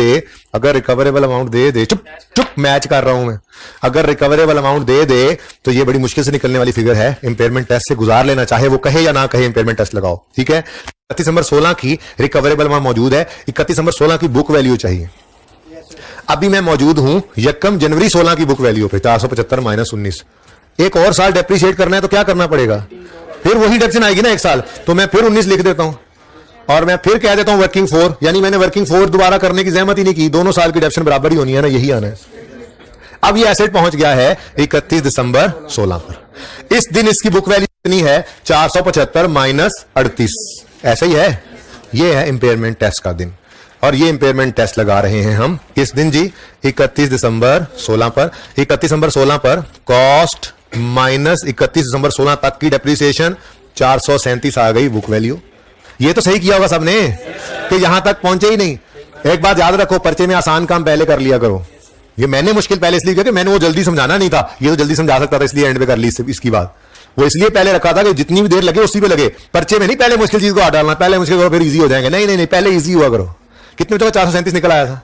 दे, चुप मैच कर रहा हूं मैं, अगर रिकवरेबल अमाउंट दे दे तो ये बड़ी मुश्किल से निकलने वाली फिगर है, इंपेयरमेंट टेस्ट से गुजार लेना, चाहे वो कहे या ना कहे इंपेयरमेंट टेस्ट लगाओ, ठीक है। 31 दिसंबर 16 की रिकवरेबल अमाउंट मौजूद है, 31 दिसंबर 16 की बुक वैल्यू चाहिए। अभी मैं मौजूद हूं 1 जनवरी 16 की बुक वैल्यू पे, 475 माइनस 19। एक और साल डेप्रिशिएट करना है तो क्या करना पड़ेगा, फिर वही डेप्रिसिएशन आएगी ना 1 साल, तो मैं फिर 19 लिख देता हूं और मैं फिर कह देता हूं वर्किंग 4, यानी मैंने वर्किंग 4 दोबारा करने की जहमत ही नहीं की, दोनों साल की डेप्रिसिएशन बराबर ही होनी है ना, यही आना है। अब ये एसेट पहुंच गया है 31 दिसंबर 16 पर, इस दिन इसकी बुक वैल्यू कितनी है, 475 माइनस 38, ऐसा ही है। ये है इंपेयरमेंट टेस्ट का दिन, और ये इंपेयरमेंट टेस्ट लगा रहे हैं हम किस दिन जी, 31 दिसंबर 16 पर। 31 दिसंबर 16 पर कॉस्ट माइनस 31 दिसंबर 16 तक की डेप्रिसिएशन 437 आ गई बुक वैल्यू। ये तो सही किया होगा सबने कि यहां तक पहुंचे ही नहीं। एक बात याद रखो, पर्चे में आसान काम पहले कर लिया करो। ये मैंने मुश्किल पहले इसलिए किया कि मैंने वो जल्दी समझाना नहीं था, ये तो जल्दी समझा सकता था, इसलिए एंड पे कर ली इसकी बात। वो इसलिए पहले रखा था कि जितनी भी देर लगे उसी पे लगे, पर्चे में नहीं पहले मुश्किल चीज को हटा डालना, पहले मुश्किल करो फिर इजी हो जाएंगे, नहीं पहले इजी हुआ करो। कितने बच्चों का 437 निकल आया था।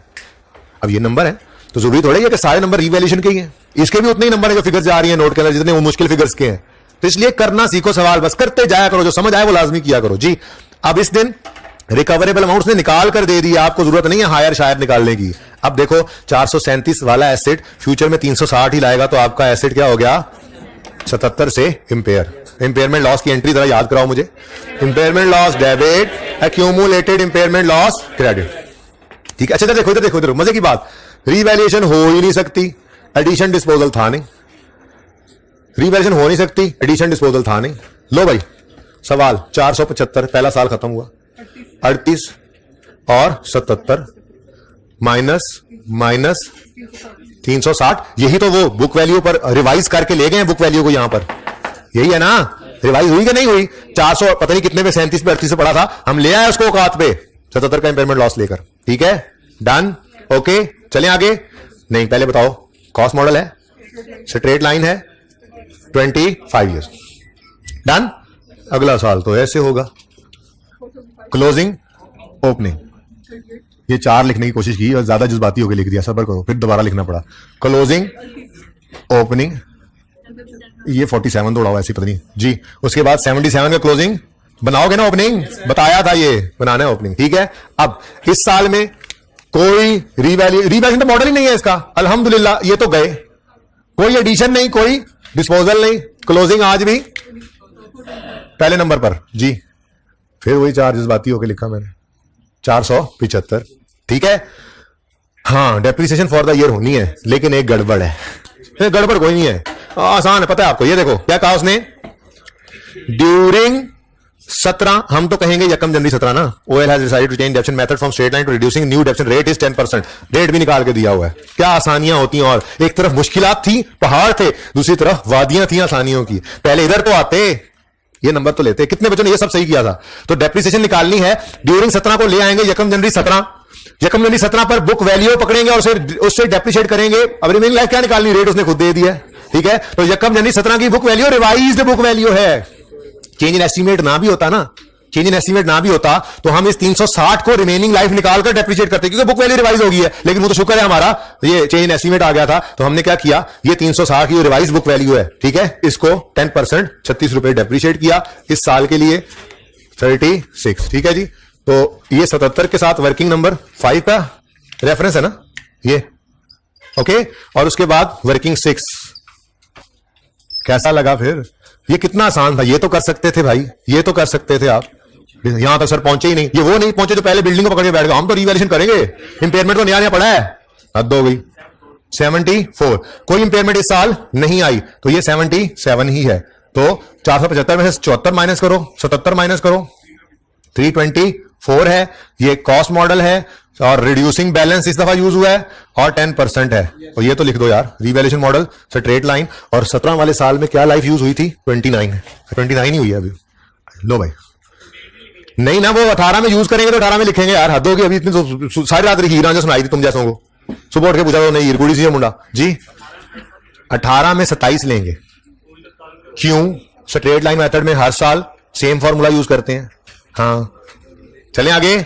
अब ये नंबर है तो जरूरी थोड़ा है कि सारे नंबर रिवैल्यूएशन के ही हैं, इसके भी उतने ही नंबर है जो फिगर्स आ रही है नोट के अंदर, जितने वो मुश्किल फिगर्स के हैं। तो इसलिए करना सीखो, सवाल बस करते जाया करो, जो समझ आए वो लाजमी किया करो जी। अब इस दिन रिकवरेबल अमाउंट्स ने निकाल कर दे दिया, आपको जरूरत नहीं है हायर शायर निकालने की। अब देखो 437 वाला एसेट फ्यूचर में 360 ही लाएगा, तो आपका एसेट क्या हो गया 77 से इंपेयर। इंपेयरमेंट लॉस की एंट्री जरा याद कराओ मुझे। Impairment loss debit, accumulated impairment loss credit. ठीक है, अच्छा देखो इधर, देखो इधर मजे की बात, रीवैल्यूएशन हो ही नहीं सकती, एडिशन डिस्पोजल था नहीं। रीवैल्यूएशन हो नहीं सकती, एडिशन डिस्पोजल था नहीं। लो भाई सवाल 475 पहला साल खत्म हुआ, 38 और 77 माइनस 360, यही तो वो बुक वैल्यू पर रिवाइज करके ले गए हैं बुक वैल्यू को, यहां पर यही है ना। रिवाइज हुई कि नहीं हुई, 400 पता नहीं कितने पे 37 पे 38 से पड़ा था, हम ले आए उसको औकात पे 77 का इंपेयरमेंट लॉस लेकर। ठीक है, डन, ओके चलें आगे। नहीं पहले बताओ, कॉस्ट मॉडल है, स्ट्रेट लाइन है, 25 ईयर्स, डन। अगला साल तो ऐसे होगा, क्लोजिंग ओपनिंग, ये 4 लिखने की कोशिश की और ज्यादा जज्बाती होकर लिख दिया, सब्र करो, फिर दोबारा लिखना पड़ा। क्लोजिंग ओपनिंग, ये 47 दौड़ा हुआ ऐसी पता नहीं जी। उसके बाद 77 का क्लोजिंग बनाओगे ना, ओपनिंग बताया था ये बनाना है ओपनिंग। ठीक है, अब इस साल में कोई रीवैल्यूएशन तो मॉडल ही नहीं है इसका, अल्हम्दुलिल्लाह ये तो गए, कोई एडिशन नहीं, कोई डिस्पोजल नहीं, क्लोजिंग आज भी पहले नंबर पर जी। फिर वही 4 जज्बाती होकर लिखा मैंने, 475। ठीक है, हाँ डेप्रिसिएशन फॉर द ईयर होनी है, लेकिन एक गड़बड़ है। गड़बड़ कोई नहीं है, आसान है, पता है आपको। ये देखो क्या कहा उसने, ड्यूरिंग 17, हम तो कहेंगे यकम जनवरी 17 ना, OL has decided to change depreciation method from straight line to reducing new depreciation rate is 10%। Rate भी निकाल के दिया हुआ है, क्या आसानियां होती हैं। और एक तरफ मुश्किलात थी, पहाड़ थे, दूसरी तरफ वादियां थी आसानियों की। पहले इधर तो आते, ये नंबर तो लेते, कितने बच्चों ने ये सब सही किया था। तो डेप्रिसिएशन निकालनी है, ड्यूरिंग 17 को ले आएंगे यकम जनवरी 17, यकम जनवरी 17 पर बुक वैल्यू पकड़ेंगे और उससे डेप्रिशिएट करेंगे। अब रिमेनिंग लाइफ क्या निकालनी, रेट उसने खुद दे दिया है। ठीक है, तो यकम जनवरी 17 की book value revised book value है। चेंज इन एस्टीमेट ना भी होता ना, चेंज इन एस्टीमेट ना भी होता तो हम इस 360 को रिमेनिंग लाइफ निकालकर डेप्रिशिएट करते, क्योंकि बुक वैल्यू रिवाइज हो गई है। लेकिन वो तो शुक्र है हमारा ये चेंज इन एस्टीमेट आ गया था, तो हमने क्या किया, ये 360 की रिवाइज बुक वैल्यू है, ठीक है, इसको 10% 36 रुपए डेप्रिशिएट किया इस साल के लिए 36। ठीक है जी, तो ये 77 के साथ वर्किंग नंबर 5 का रेफरेंस है ना ये, ओके। और उसके बाद वर्किंग 6, कैसा लगा फिर, ये कितना आसान था। ये तो कर सकते थे भाई, ये तो कर सकते थे आप, यहां तक सर पहुंचे ही नहीं। ये वो नहीं पहुंचे जो पहले बिल्डिंग को पकड़ के बैठ गए, हम तो रिवैल्यूएशन करेंगे, इंपेयरमेंट तो नया नया पड़ा है, हद हो गई। 74, कोई इंपेयरमेंट इस साल नहीं आई, तो ये 77 ही है। तो 475 में से 74 माइनस करो, 77 माइनस करो, 324 है। ये कॉस्ट मॉडल है और रिड्यूसिंग बैलेंस इस दफा यूज हुआ है और 10% है। और ये तो लिख दो यार, रिवैल्यूएशन मॉडल स्ट्रेट लाइन। और 17 वाले साल में क्या लाइफ यूज हुई थी, 29 ही हुई है अभी। लो भाई, नहीं ना, वो 18 में यूज करेंगे तो 18 में लिखेंगे यार, हद होगी। अभी इतनी तो सारी रात हीरा जो सुनाई थी तुम जैसों को, सुबह उठ के पूछा तो नहीं गुड़ी सी मुंडा जी। 18 में 27 लेंगे, क्यों, स्ट्रेट लाइन मेथड में हर साल सेम फॉर्मूला यूज करते हैं। हाँ चलें आगे,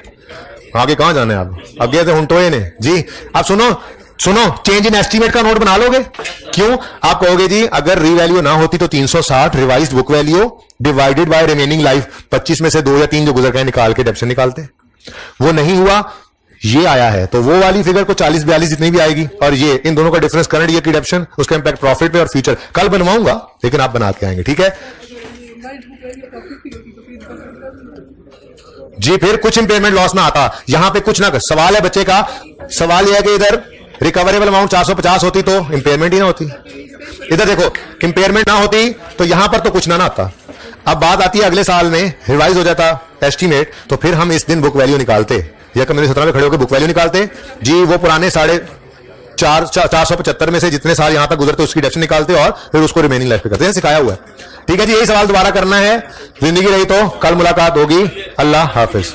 आगे कहां जाना है आप, आगे तो हुंटोए ने जी। आप सुनो, चेंज इन एस्टीमेट का नोट बना लोगे, क्यों, आप कहोगे जी अगर रीवैल्यू ना होती तो 360 revised book value divided by remaining life, 25 में से 2 या 3 जो गुजर गए निकाल के डेप्शन निकालते। वो नहीं हुआ, ये आया है, तो वो वाली फिगर को 40-42 जितनी भी आएगी, और ये इन दोनों का डिफरेंस करंट ईयर की डेप्शन, उसका इंपैक्ट प्रॉफिट पे और फ्यूचर कल बनवाऊंगा, लेकिन आप बना के आएंगे। ठीक है जी, फिर कुछ इंपेयरमेंट लॉस ना आता, यहां पे कुछ ना कर। सवाल है बच्चे का, सवाल यह है कि इधर रिकवरेबल अमाउंट 450 होती तो इंपेयरमेंट ही ना होती। इधर देखो, इंपेयरमेंट ना होती तो यहां पर तो कुछ ना आता। अब बात आती है अगले साल में रिवाइज हो जाता एस्टीमेट, तो फिर हम इस दिन बुक वैल्यू निकालते, या कम 17 में खड़े होकर बुक वैल्यू निकालते जी। वो पुराने 475 में से जितने साल यहां तक गुजरते उसकी डेप्शन निकालते और फिर उसको रिमेनिंग लाइफ पे करते हैं, सिखाया हुआ है। ठीक है जी, यही सवाल दोबारा करना है, जिंदगी रही तो कल मुलाकात होगी। अल्लाह हाफिज।